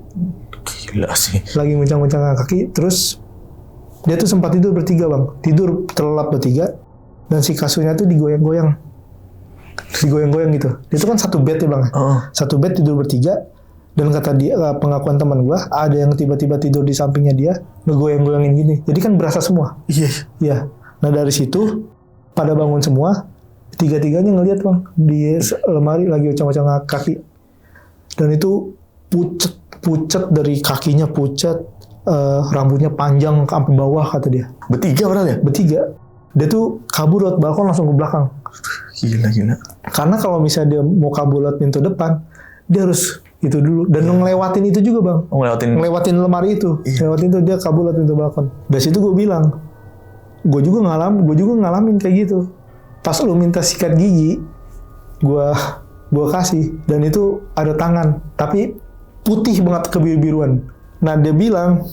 Gila sih. Lagi nguncang-nguncangin kaki. Terus dia tuh sempat tidur bertiga bang. Tidur terlelap bertiga. Dan si kasurnya tuh digoyang-goyang gitu. Itu kan satu bed ya bang. Satu bed tidur bertiga. Dan kata dia, pengakuan teman gue, ada yang tiba-tiba tidur di sampingnya dia, ngegoyang-goyangin gini. Jadi kan berasa semua. Iya. Nah dari situ, pada bangun semua, tiga-tiganya ngeliat bang, di lemari lagi uncang-uncang kaki. Dan itu pucet dari kakinya pucet, rambutnya panjang sampai bawah kata dia. Bertiga padahal ya? Bertiga. Dia tuh kabur lewat balkon langsung ke belakang. Gila. Karena kalau misalnya dia mau kabur lewat pintu depan, dia harus itu dulu dan ngelewatin itu juga bang. Ngelewatin lemari itu. Ngelewatin itu dia kabur lewat pintu balkon. Dari situ gue bilang, gue juga ngalamin kayak gitu. Pas lu minta sikat gigi, gue kasih dan itu ada tangan, tapi putih banget kebiru-biruan. Nah dia bilang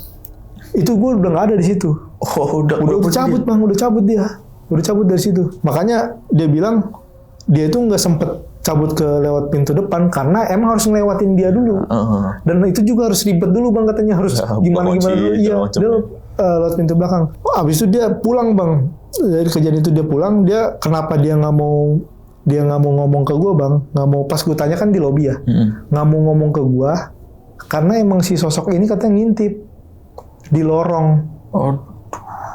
itu gue udah nggak ada di situ. Udah cabut bang, udah cabut dari situ. Makanya dia bilang dia itu nggak sempet cabut ke lewat pintu depan karena emang harus ngelewatin dia dulu. Dan itu juga harus ribet dulu bang katanya, harus gimana dulu. Iya, dia lewat pintu belakang. Abis itu dia pulang bang. Dari kejadian itu dia pulang. Dia kenapa dia nggak mau ngomong ke gue bang? Nggak mau, pas gue tanya kan di lobi ya. Nggak mau ngomong ke gue karena emang si sosok ini katanya ngintip di lorong.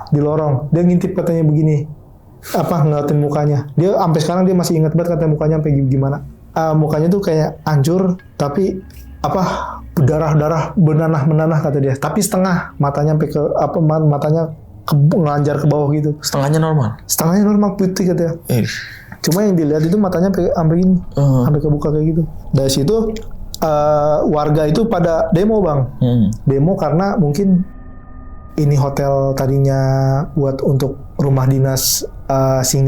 Di lorong. Dia ngintip katanya begini. Ngeliatin mukanya. Dia sampai sekarang dia masih ingat banget katanya mukanya sampai gimana. Mukanya tuh kayak hancur tapi berdarah menanah kata dia. Tapi setengah matanya sampai ke matanya ngelanjar ke bawah gitu. Setengahnya normal putih katanya. Cuma yang dilihat itu matanya sampai gini. Sampai kebuka kayak gitu. Dari situ warga itu pada demo bang. Demo karena mungkin ini hotel tadinya buat untuk rumah dinas,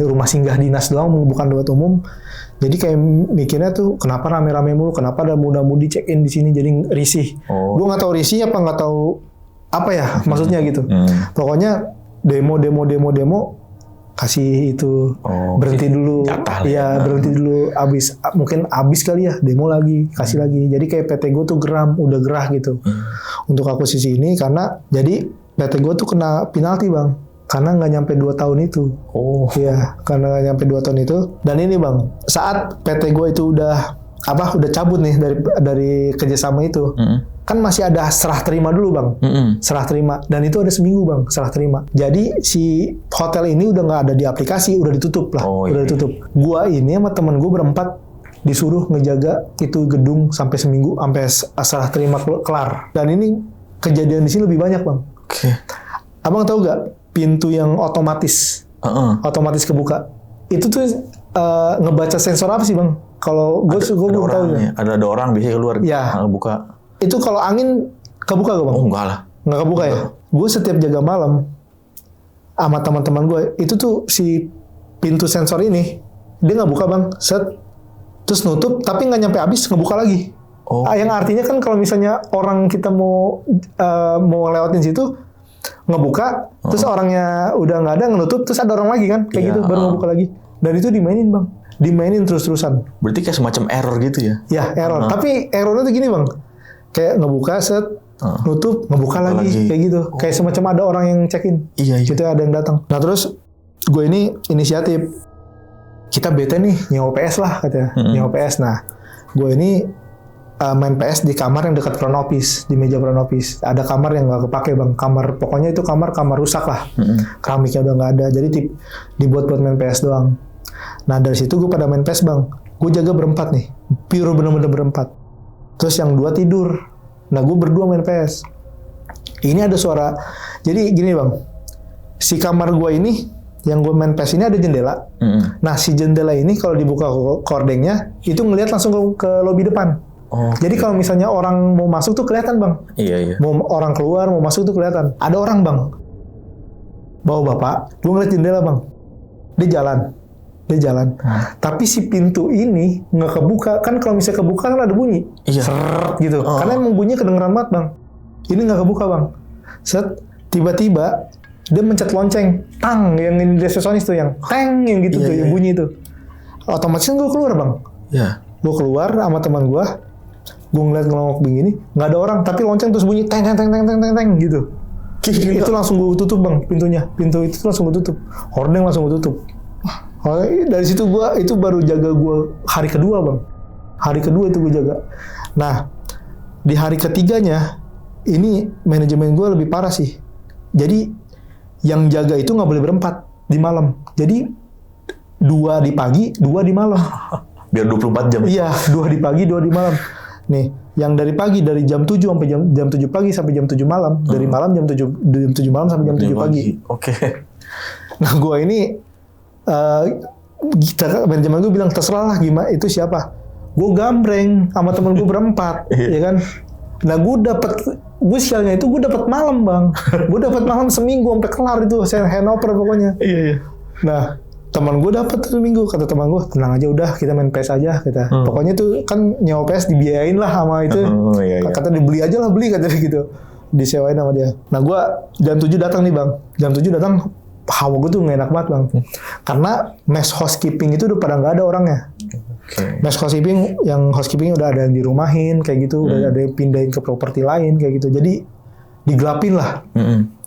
rumah singgah dinas doang, bukan buat umum. Jadi kayak mikirnya tuh kenapa rame-rame mulu, kenapa ada muda-mudi check in di sini, jadi risih. Gue nggak tahu risih apa, nggak tahu apa ya maksudnya gitu. Pokoknya demo kasih itu berhenti dulu. Iya berhenti dulu, mungkin abis kali ya, demo lagi, kasih lagi. Jadi kayak PT gue tuh udah gerah gitu untuk akuisisi ini, karena jadi PT gue tuh kena penalti bang, karena nggak nyampe 2 tahun itu. Iya, karena nggak nyampe 2 tahun itu. Dan ini bang, saat PT gue itu udah cabut nih dari kerjasama itu, kan masih ada serah terima dulu bang, serah terima. Dan itu ada seminggu bang, serah terima. Jadi si hotel ini udah nggak ada di aplikasi, udah ditutup lah, udah ditutup. Gua ini sama temen gue berempat disuruh ngejaga itu gedung sampai seminggu, sampai serah terima kelar. Dan ini kejadian di sini lebih banyak bang. Abang tahu gak pintu yang otomatis kebuka itu tuh ngebaca sensor apa sih bang? Kalau gue belum tahu ya. Ada orang biasanya keluar buka. Itu kalau angin kebuka gak bang? Enggak lah. Nggak kebuka ya? Gue setiap jaga malam sama teman-teman gue itu tuh si pintu sensor ini dia nggak buka bang, terus nutup tapi nggak nyampe habis ngebuka lagi. Yang artinya kan kalau misalnya orang kita mau lewatin situ ngebuka, terus orangnya udah nggak ada, ngenutup, terus ada orang lagi kan, kayak gitu, baru ngebuka lagi. Dan itu dimainin bang, dimainin terus-terusan. Berarti kayak semacam error gitu ya? Ya error, tapi errornya tuh gini bang, kayak ngebuka, nutup, ngebuka lagi, kayak gitu. Kayak semacam ada orang yang check-in, gitu ada yang datang. Nah terus gue ini inisiatif, kita bete nih, nyewa PS lah katanya, nyewa PS. Nah gue ini main PS di kamar yang dekat front office, di meja front office. Ada kamar yang nggak kepake bang, pokoknya itu kamar rusak lah, keramiknya udah nggak ada, jadi dibuat buat main PS doang. Nah dari situ gue pada main PS bang, gue jaga berempat nih, pure bener-bener berempat. Terus yang 2 tidur, nah gue berdua main PS. Ini ada suara, jadi gini bang, si kamar gue ini, yang gue main PS ini ada jendela. Nah si jendela ini kalau dibuka kordengnya, itu ngelihat langsung ke lobi depan. Jadi kalau misalnya orang mau masuk tuh kelihatan bang. Iya. Mau orang keluar, mau masuk tuh kelihatan. Ada orang bang, bawa bapak, gue ngeliat jendela bang. Dia jalan. Tapi si pintu ini nggak kebuka. Kan kalau misalnya kebuka kan ada bunyi. Iya. Seret gitu. Karena emang bunyinya kedengeran banget bang. Ini nggak kebuka bang. Set, tiba-tiba dia mencet lonceng. Tang, yang ini resepsionis tuh yang teng, yang gitu tuh, yang bunyi itu. Otomatis gue keluar bang. Iya. Gue keluar sama teman gue ngeliat ngelongok begini, nggak ada orang, tapi lonceng terus bunyi teng gitu. Itu langsung gue tutup bang pintunya. Pintu itu langsung gue tutup. Hordeng langsung gue tutup. Dari situ itu baru jaga gue hari kedua bang. Hari kedua itu gue jaga. Nah di hari ketiganya ini manajemen gue lebih parah sih. Jadi yang jaga itu nggak boleh berempat di malam. Jadi 2 di pagi, 2 di malam. Biar 24 jam. Iya, 2 di pagi, 2 di malam. Nih, yang dari pagi dari jam 7 sampai jam 7 pagi sampai jam 7 malam, dari malam jam 7 malam sampai jam 7 pagi. Oke. Nah, gua ini manajemen gue bilang terserah lah gimana itu siapa. Gue gambreng sama temen gue berempat, ya kan. Nah, gue sialnya itu gue dapat malam bang. Gue dapat malam seminggu sampai kelar itu, saya handover pokoknya. Iya. Nah, teman gue dapat seminggu, kata teman gue tenang aja udah kita main PS aja kita. Pokoknya tuh kan nyewa PS dibiayain lah sama itu. Kata dibeli aja lah, beli katanya gitu. Disewain sama dia. Nah gue jam 7 datang nih bang. Jam 7 datang, hawa gue tuh gak enak banget bang. Karena mes housekeeping itu udah pada gak ada orangnya. Mes housekeeping, yang housekeeping udah ada yang dirumahin kayak gitu, udah ada yang pindahin ke properti lain kayak gitu. Jadi digelapin lah.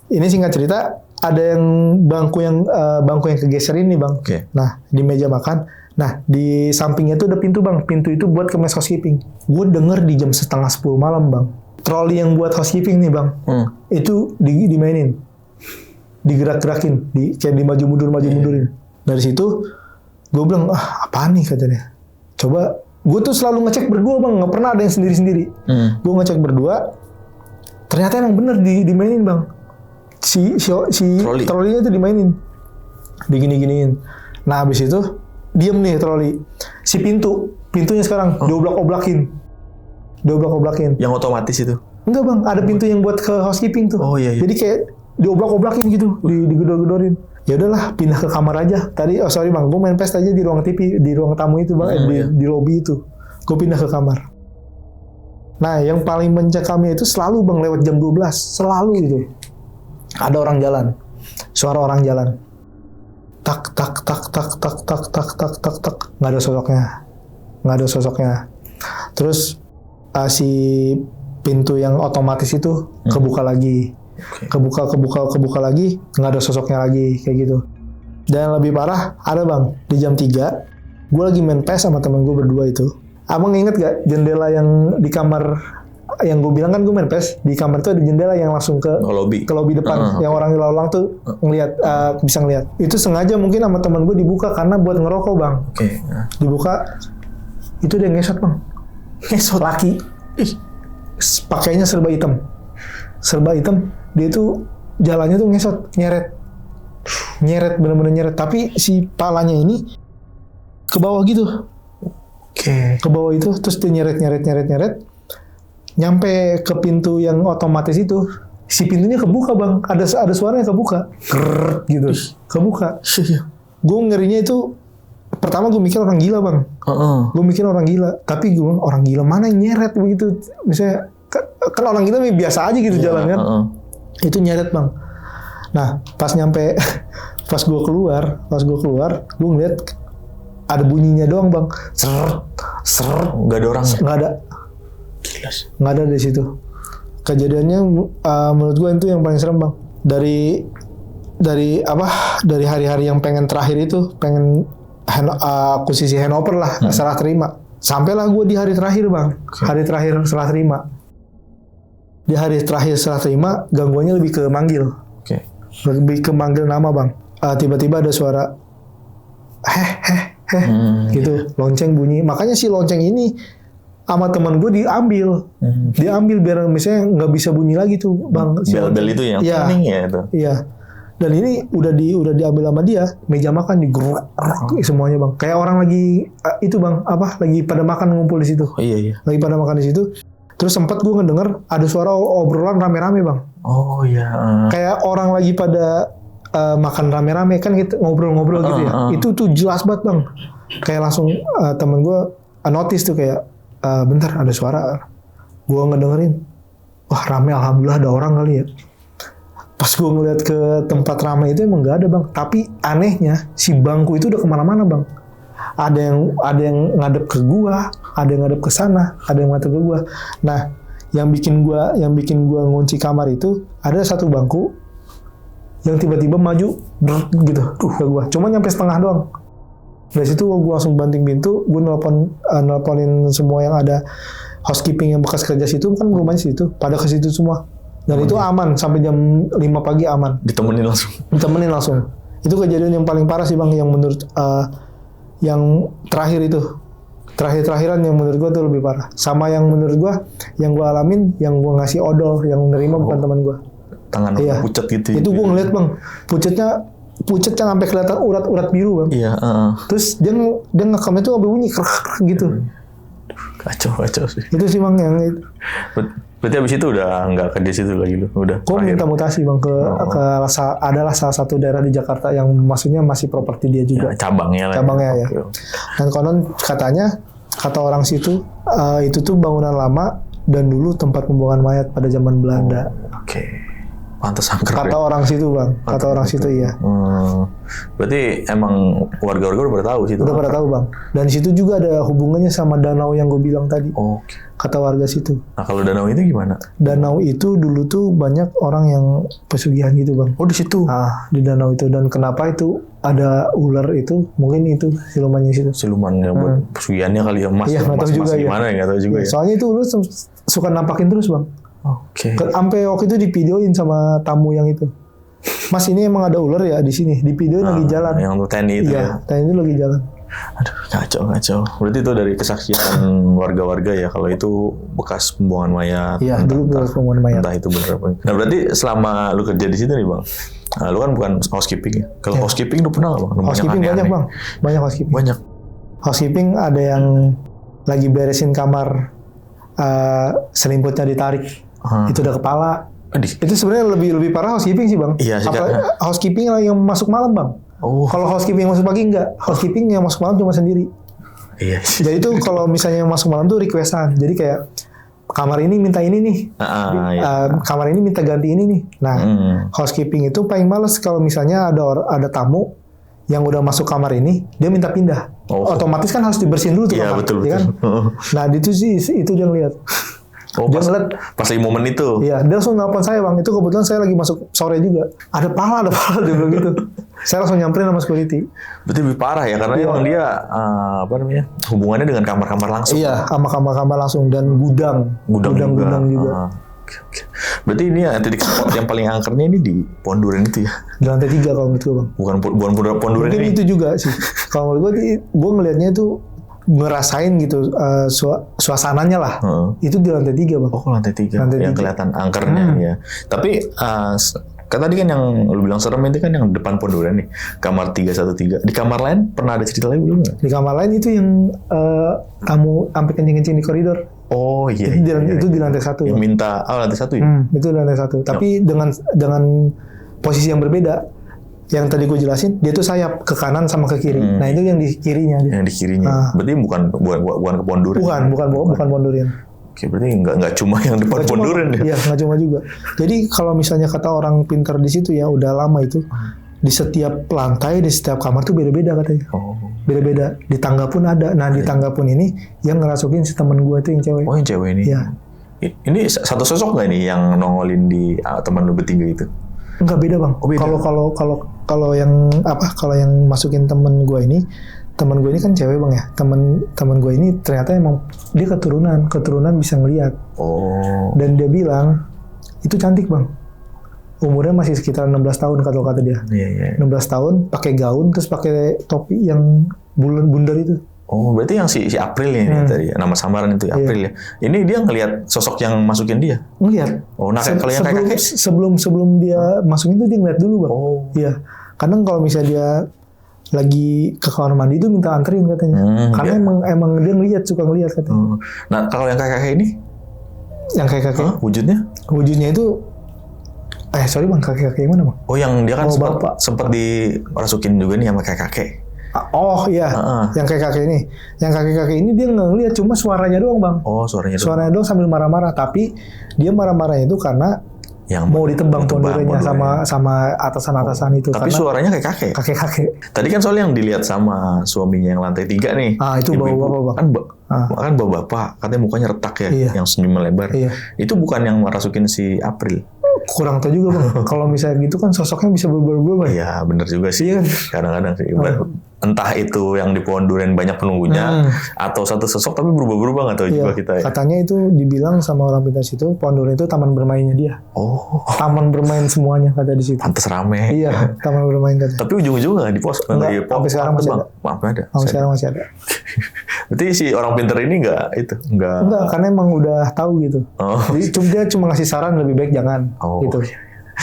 Ini singkat cerita, ada yang bangku yang kegeser ini bang. Nah di meja makan, nah di sampingnya tuh ada pintu bang. Pintu itu buat ke mes housekeeping. Gue denger di jam 9:30 malam bang, troli yang buat housekeeping nih bang, itu dimainin, digerak-gerakin, kayak dimaju mundurin. Dari situ gue bilang apaan nih katanya. Coba, gue tuh selalu ngecek berdua bang, nggak pernah ada yang sendiri-sendiri. Gue ngecek berdua, ternyata emang bener dimainin bang. Si trolinya tuh dimainin, digini-giniin. Nah habis itu diem nih troli. Si pintunya sekarang dioblak-oblakin. Yang otomatis itu? Enggak bang, ada pintu yang buat ke housekeeping tuh. Jadi kayak dioblak-oblakin gitu, digedor-gedorin. Ya udahlah, pindah ke kamar aja. Tadi sorry bang, gue main PS aja di ruang TV, di ruang tamu itu bang, di lobby itu. Gue pindah ke kamar. Nah yang paling mencekam itu selalu bang lewat jam 12, selalu gitu. Ada orang jalan, suara orang jalan, tak, nggak ada sosoknya. Terus si pintu yang otomatis itu kebuka lagi, kebuka lagi, nggak ada sosoknya lagi kayak gitu. Dan lebih parah ada bang, di jam 3, gue lagi main PS sama temen gue berdua itu. Abang inget gak jendela yang di kamar? Yang gue bilang kan gue main PES, di kamar itu ada jendela yang langsung ke lobby depan, yang orang lalu-lalang tuh ngelihat, bisa ngelihat. Itu sengaja mungkin sama teman gue dibuka karena buat ngerokok bang. Dibuka, itu dia ngesot bang, ngesot laki. Pakainya serba hitam, dia tuh jalannya tuh ngesot, nyeret bener-bener nyeret. Tapi si palanya ini ke bawah gitu, ke bawah itu, terus dia nyeret. Nyampe ke pintu yang otomatis itu, si pintunya kebuka bang, ada suaranya kebuka, krrrr gitu, kebuka. Gue ngerinya itu, pertama gue mikir orang gila bang, gue mikir orang gila, tapi gue orang gila mana yang nyeret begitu, misalnya kan orang gila biasa aja gitu jalan kan, itu nyeret bang. Nah pas pas gue keluar, gue ngeliat ada bunyinya doang bang, seret, nggak ada orang, nggak ada di situ. Kejadiannya menurut gue itu yang paling serem bang. Dari hari-hari yang pengen terakhir itu, pengen akuisisi handover lah, serah terima Sampailah gue di hari terakhir bang, hari terakhir serah terima. Di hari terakhir serah terima, gangguannya lebih ke manggil, lebih ke manggil nama bang. Tiba-tiba ada suara, gitu, lonceng bunyi. Makanya si lonceng ini sama teman gue diambil biar misalnya nggak bisa bunyi lagi tuh bang. Bel-bel itu yang kuning ya itu. Iya. Dan ini udah diambil sama dia, meja makan digeruk semuanya bang. Kayak orang lagi itu bang, lagi pada makan ngumpul di situ. Oh, iya. Lagi pada makan di situ. Terus sempat gue ngedenger ada suara obrolan rame-rame bang. Oh iya. Kayak orang lagi pada makan rame-rame kan gitu, ngobrol-ngobrol gitu ya. Itu tuh jelas banget bang. Kayak langsung temen gue notice tuh kayak bentar ada suara. Gue ngedengerin, wah rame, alhamdulillah ada orang kali ya. Pas gue ngeliat ke tempat ramai itu emang gak ada bang. Tapi anehnya si bangku itu udah kemana-mana bang. Ada yang ngadep ke gua, ada yang ngadep ke sana, ada yang ngadep ke gua. Nah, yang bikin gua ngunci kamar itu ada satu bangku yang tiba-tiba maju gitu, ke gua. Cuma nyampe setengah doang. Dari situ gua langsung banting pintu, gua nelponin semua yang ada housekeeping yang bekas kerja situ, kan rumahnya situ, pada ke situ semua. Dan itu aman sampai jam 5 pagi aman. Ditemenin langsung. Itu kejadian yang paling parah sih bang, yang menurut yang terakhir itu. Terakhir-terakhiran yang menurut gua tuh lebih parah. Sama yang menurut gua yang gua alamin, yang gua ngasih odol, yang nerima bukan teman gua. Tangan pucet gitu. Itu gua ngeliat bang, pucetnya sampai kelihatan urat-urat biru bang. Iya. Terus dia ngerekam itu sampai bunyi gitu. Kacau sih. Itu sih bang yang itu. Berarti abis itu udah nggak kerja situ lagi lu? Udah. Gue minta mutasi bang adalah salah satu daerah di Jakarta yang maksudnya masih properti dia juga. Ya, cabangnya ya. Dan konon katanya, kata orang situ, itu tuh bangunan lama dan dulu tempat pembuangan mayat pada zaman Belanda. Oke. Pantes angker. Kata orang situ bang, situ iya. Berarti emang warga-warga udah pada tahu situ. Udah pada tahu bang. Dan di situ juga ada hubungannya sama danau yang gue bilang tadi. Oke. Kata warga situ. Nah kalau danau itu gimana? Danau itu dulu tuh banyak orang yang pesugihan gitu bang. Oh di situ? Di danau itu. Dan kenapa itu ada ular itu? Mungkin itu silumannya situ. Silumannya buat pesugihannya kali ya mas. Iya nggak tahu juga ya. Gimana nggak tahu juga ya. Soalnya itu lu suka nampakin terus bang. Oke. Sampai waktu itu divideoin sama tamu yang itu. Mas ini emang ada ular ya di sini. Divideoin lagi jalan. Yang TNI itu ya. TNI itu lagi jalan. Aduh, kacau. Berarti itu dari kesaksian warga-warga ya kalau itu bekas pembuangan mayat. Iya, dulu bekas pembuangan mayat. Entah itu benar apa. Nah, berarti selama lu kerja di situ nih, Bang. Lu kan bukan housekeeping ya. Kalau housekeeping lu pernah enggak, Bang? Housekeeping banyak, Bang. Banyak housekeeping. Banyak. Housekeeping ada yang lagi beresin kamar, selimutnya ditarik. Itu udah kepala. Itu sebenarnya lebih parah housekeeping sih, Bang. Iya, housekeeping yang masuk malam, Bang. Kalau housekeeping yang masuk pagi enggak. Housekeeping yang masuk malam cuma sendiri. Iya. Jadi itu kalau misalnya yang masuk malam tuh requestan. Jadi kayak kamar ini minta ini nih. Kamar ini minta ganti ini nih. Nah, housekeeping itu paling males kalau misalnya ada tamu yang udah masuk kamar ini, dia minta pindah. Otomatis kan harus dibersihin dulu tuh kamar. Betul. Ya kan? Nah, itu sih itu dia ngeliat. Dia ngeliat pas lagi momen itu. Iya, dia langsung nelfon saya, Bang. Itu kebetulan saya lagi masuk sore juga. Ada pala dia bilang gitu. Saya langsung nyamperin sama security. Berarti lebih parah ya karena emang dia hubungannya dengan kamar-kamar langsung. Iya, sama kamar-kamar langsung dan gudang juga. Oke. Berarti ini ya titik spot yang paling angkernya ini di Pohon Durian itu ya. Di lantai 3 kalau menurut gue, Bang. Bukan Pohon Durian ini. Mungkin itu juga sih. Kalau menurut gue ngelihatnya itu ngerasain gitu suasananya lah. Itu di lantai 3, Bang. Oh, lantai 3. Yang kelihatan angkernya ya. Tapi kan tadi kan yang lu bilang serem itu kan yang depan Pohon Durian nih. Kamar 313. Di kamar lain pernah ada cerita lain belum? Di kamar lain itu yang tamu sampai kencing-kencing di koridor. Oh iya. Itu di lantai 1. Yang minta lantai 1 ya? Itu di lantai 1. Tapi dengan posisi yang berbeda. Yang tadi gue jelasin, dia tuh sayap ke kanan sama ke kiri. Nah itu yang di kirinya. Yang di kirinya. Berarti bukan ke Pohon Durian. Bukan Pohon Durian. Oke, berarti nggak cuma yang depan Pohon Durian ya? Iya, nggak cuma juga. Jadi kalau misalnya kata orang pintar di situ ya udah lama itu, di setiap lantai, di setiap kamar tuh beda-beda katanya. Beda-beda. Di tangga pun ada. Nah di tangga pun ini yang ngerasukin si teman gue itu yang cewek. Oh yang cewek ini? Iya. Ini satu sosok nggak nih yang nongolin di teman lu bertiga itu? Enggak, beda, Bang. Oh, beda. Kalau yang masukin temen gue ini teman gue ini kan cewek bang ya. Teman gue ini ternyata emang dia keturunan bisa ngelihat. Oh. Dan dia bilang itu cantik bang. Umurnya masih sekitar 16 tahun kata dia. Iya. 16 tahun pakai gaun terus pakai topi yang bundar itu. Oh, berarti yang si April ya tadi ya, nama samaran itu April ya. Ini dia ngelihat sosok yang masukin dia. Ngelihat. Oh, nah kalau yang kakek sebelum dia masukin itu dia ngeliat dulu bang. Oh. Iya. Kadang kalau misalnya dia lagi ke kamar mandi itu minta anterin katanya. Karena emang dia suka ngelihat katanya. Nah kalau yang kakek ini? Yang kakek wujudnya? Wujudnya itu sorry bang, kakek yang mana bang? Oh yang dia kan sempat dirasukin juga nih sama kakek. Oh iya, yang kakek ini. Yang kakek ini dia nggak ngeliat, cuma suaranya doang bang. Oh suaranya doang. Suaranya doang sambil marah-marah, tapi dia marah-marahnya itu karena yang mau ditebang pondurenya sama atasan-atasan itu. Tapi suaranya kayak kakek. Tadi kan soalnya yang dilihat sama suaminya yang lantai 3 nih. Itu bapak-bapak bang. Kan bapak-bapak, katanya mukanya retak ya, yang senyum lebar. Iya. Itu bukan yang merasukin si April. Kurang tahu juga bang. Kalau misalnya gitu kan sosoknya bisa berubah-ubah. Iya benar juga sih. Iya kan? Kadang-kadang sih. Entah itu yang di pohon durian banyak penunggunya atau satu sosok tapi berubah-berubah nggak tahu juga kita. Katanya itu dibilang sama orang pintar situ pohon durian itu taman bermainnya dia. Oh. Taman bermain semuanya kata di situ. Pantes rame. Iya, taman bermain kata. Tapi ujung-ujungnya nggak di pos. Sampai sekarang masih ada. Ada. Sampai sekarang masih ada. Berarti si orang pintar ini nggak. Enggak, karena emang udah tahu gitu. Jadi dia cuma ngasih saran lebih baik jangan. Gitu.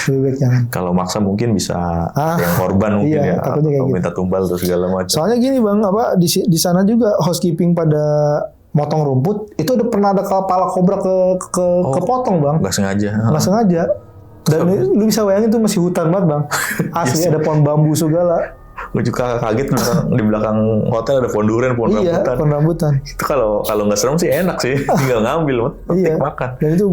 Lebih baik jangan. Kalau maksa mungkin bisa yang korban mungkin atau gitu. Minta tumbal atau segala macam. Soalnya gini bang, di sana juga housekeeping pada motong rumput itu pernah ada kepala kobra kepotong bang. Nggak sengaja. Nggak sengaja. Dan lu bisa bayangin itu masih hutan banget bang. Asli ada pohon bambu segala. Gue juga kaget di belakang hotel ada pohon durian, pohon rambutan. Iya, pohon rambutan. Itu kalau nggak serem sih enak sih, tinggal ngambil, makan. Dan itu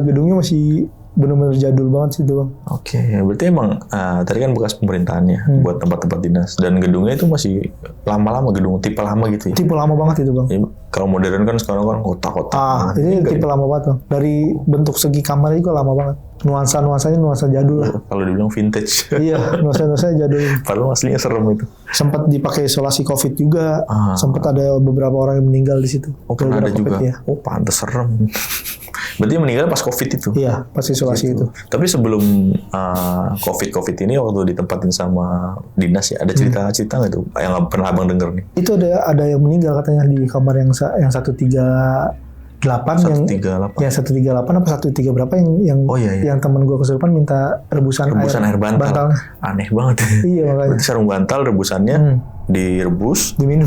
gedungnya masih benar-benar jadul banget sih itu bang. Oke, berarti emang tadi kan bekas pemerintahannya buat tempat-tempat dinas dan gedungnya itu masih lama-lama, gedung tipe lama gitu ya? Tipe lama banget itu bang. Ya, kalau modern kan sekarang kan kotak-kotak. Ini tipe lama banget bang. Dari bentuk segi kamarnya juga lama banget. Nuansanya nuansa jadul lah. Kalau dibilang vintage. Iya, nuansanya jadul. Padahal aslinya serem itu. Sempat dipakai isolasi COVID juga. Sempat ada beberapa orang yang meninggal di situ. Oh, pernah ada juga. Ya. Oh, pantes serem. Berarti meninggal pas COVID itu? Iya, pas isolasi itu. Tapi sebelum COVID ini waktu ditempatin sama dinas ya, ada cerita-cerita nggak tuh yang pernah abang denger nih? Itu ada yang meninggal katanya di kamar yang 138 yang 138 apa 13 berapa yang teman gue kesurupan minta rebusan air bantal. Aneh banget. Iya makanya. Berarti sarung bantal rebusannya direbus, diminum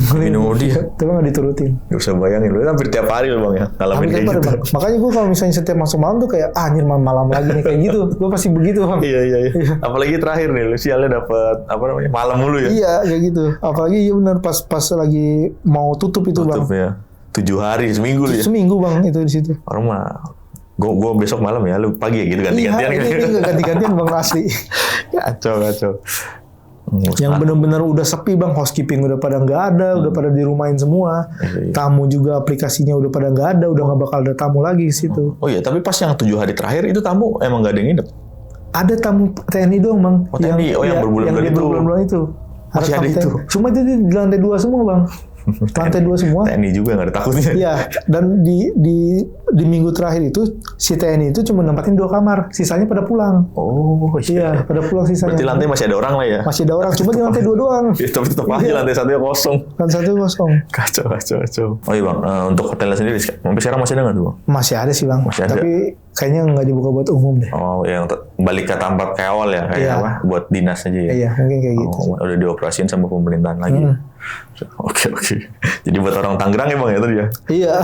dia. Tapi nggak diturutin. Gak usah bayangin, lu hampir tiap hari loh bang ya ngalamin kayak gitu. Bang. Makanya gue kalau misalnya setiap masuk malam tuh kayak anjir malam lagi nih kayak gitu. Gue pasti begitu bang. Iya. Apalagi terakhir nih, lu sialnya dapat malam mulu ya. Iya kayak gitu. Apalagi benar pas lagi mau tutup itu bang. Tutup ya. 7 hari, seminggu ya? Seminggu bang, itu di situ. Orang mah, gue besok malam ya, lu pagi ya gitu ganti-gantian. Iya, ini ganti-gantian bang asli. Kacau. Yang benar-benar udah sepi bang, housekeeping udah pada nggak ada, udah pada dirumahin semua. Tamu juga aplikasinya udah pada nggak ada, udah nggak bakal ada tamu lagi di situ. Oh iya, tapi pas yang 7 hari terakhir itu tamu emang nggak ada yang nginep? Ada tamu TNI doang bang. Oh TNI, yang berbulan-bulan itu. Masih ada itu? Cuma itu di lantai 2 semua bang. Lantai 2 semua. TNI juga nggak ada takutnya. Iya, dan di minggu terakhir itu si TNI itu cuma nempatin 2 kamar, sisanya pada pulang. Oh iya. Pada pulang sisanya. Berarti lantai masih ada orang lah ya? Masih ada orang, cuma di lantai 2 doang. Ya, tapi tetap aja lantai 1 kosong. Lantai 1 kosong. Kacau. Oh iya bang, untuk hotelnya sendiri sampai sekarang masih ada nggak tuh bang? Masih ada sih bang. Masih ada. Tapi kayaknya nggak dibuka buat umum deh. Oh, yang balik ke tempat kayak awal ya, kayak apa? Buat dinas aja ya? Iya, mungkin kayak gitu. Udah dioperasiin sama pemerintahan lagi. Oke. Jadi buat orang Tangerang ya bang ya tadi ya? Iya.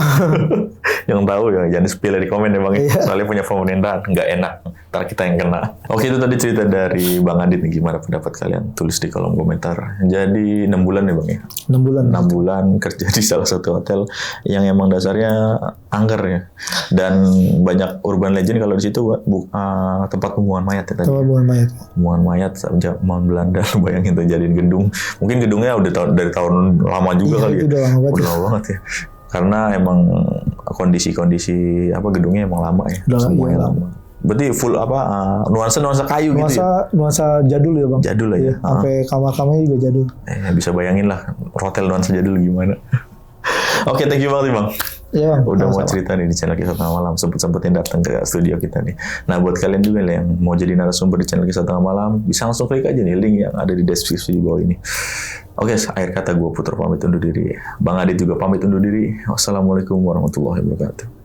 Yang tahu ya, jangan spill di komen ya bang ya. Soalnya punya pemerintahan, nggak enak. Ntar kita yang kena. Oke, itu tadi cerita dari Bang Adit nih. Gimana pendapat kalian? Tulis di kolom komentar. Jadi 6 bulan ya bang ya? 6 bulan. 6 bulan kerja di salah satu hotel yang emang dasarnya angker ya. Dan banyak urban legend kalau di situ tempat pembuangan mayat ya tadi. Tempat pembuangan mayat. Pembuangan mayat zaman Belanda. Bayangin tuh jadiin gedung. Mungkin gedungnya udah dari tahun lama juga kali ya. Udah lama banget ya. Karena emang kondisi gedungnya emang lama ya. Semuanya lama. Berarti full apa nuansa kayu gitu ya? Nuansa jadul ya bang. Jadul aja. Iya, sampai kamar-kamarnya juga jadul. Bisa bayangin lah hotel nuansa jadul gimana. Oke, thank you banget bang. Iya bang. Udah mau cerita nih di channel Kisah Tengah Malam, sempet-sempetin datang ke studio kita nih. Nah buat kalian juga nih yang mau jadi narasumber di channel Kisah Tengah Malam, bisa langsung klik aja nih link yang ada di deskripsi di bawah ini. Oke, akhir kata gue Putra pamit undur diri. Bang Adit juga pamit undur diri. Wassalamualaikum warahmatullahi wabarakatuh.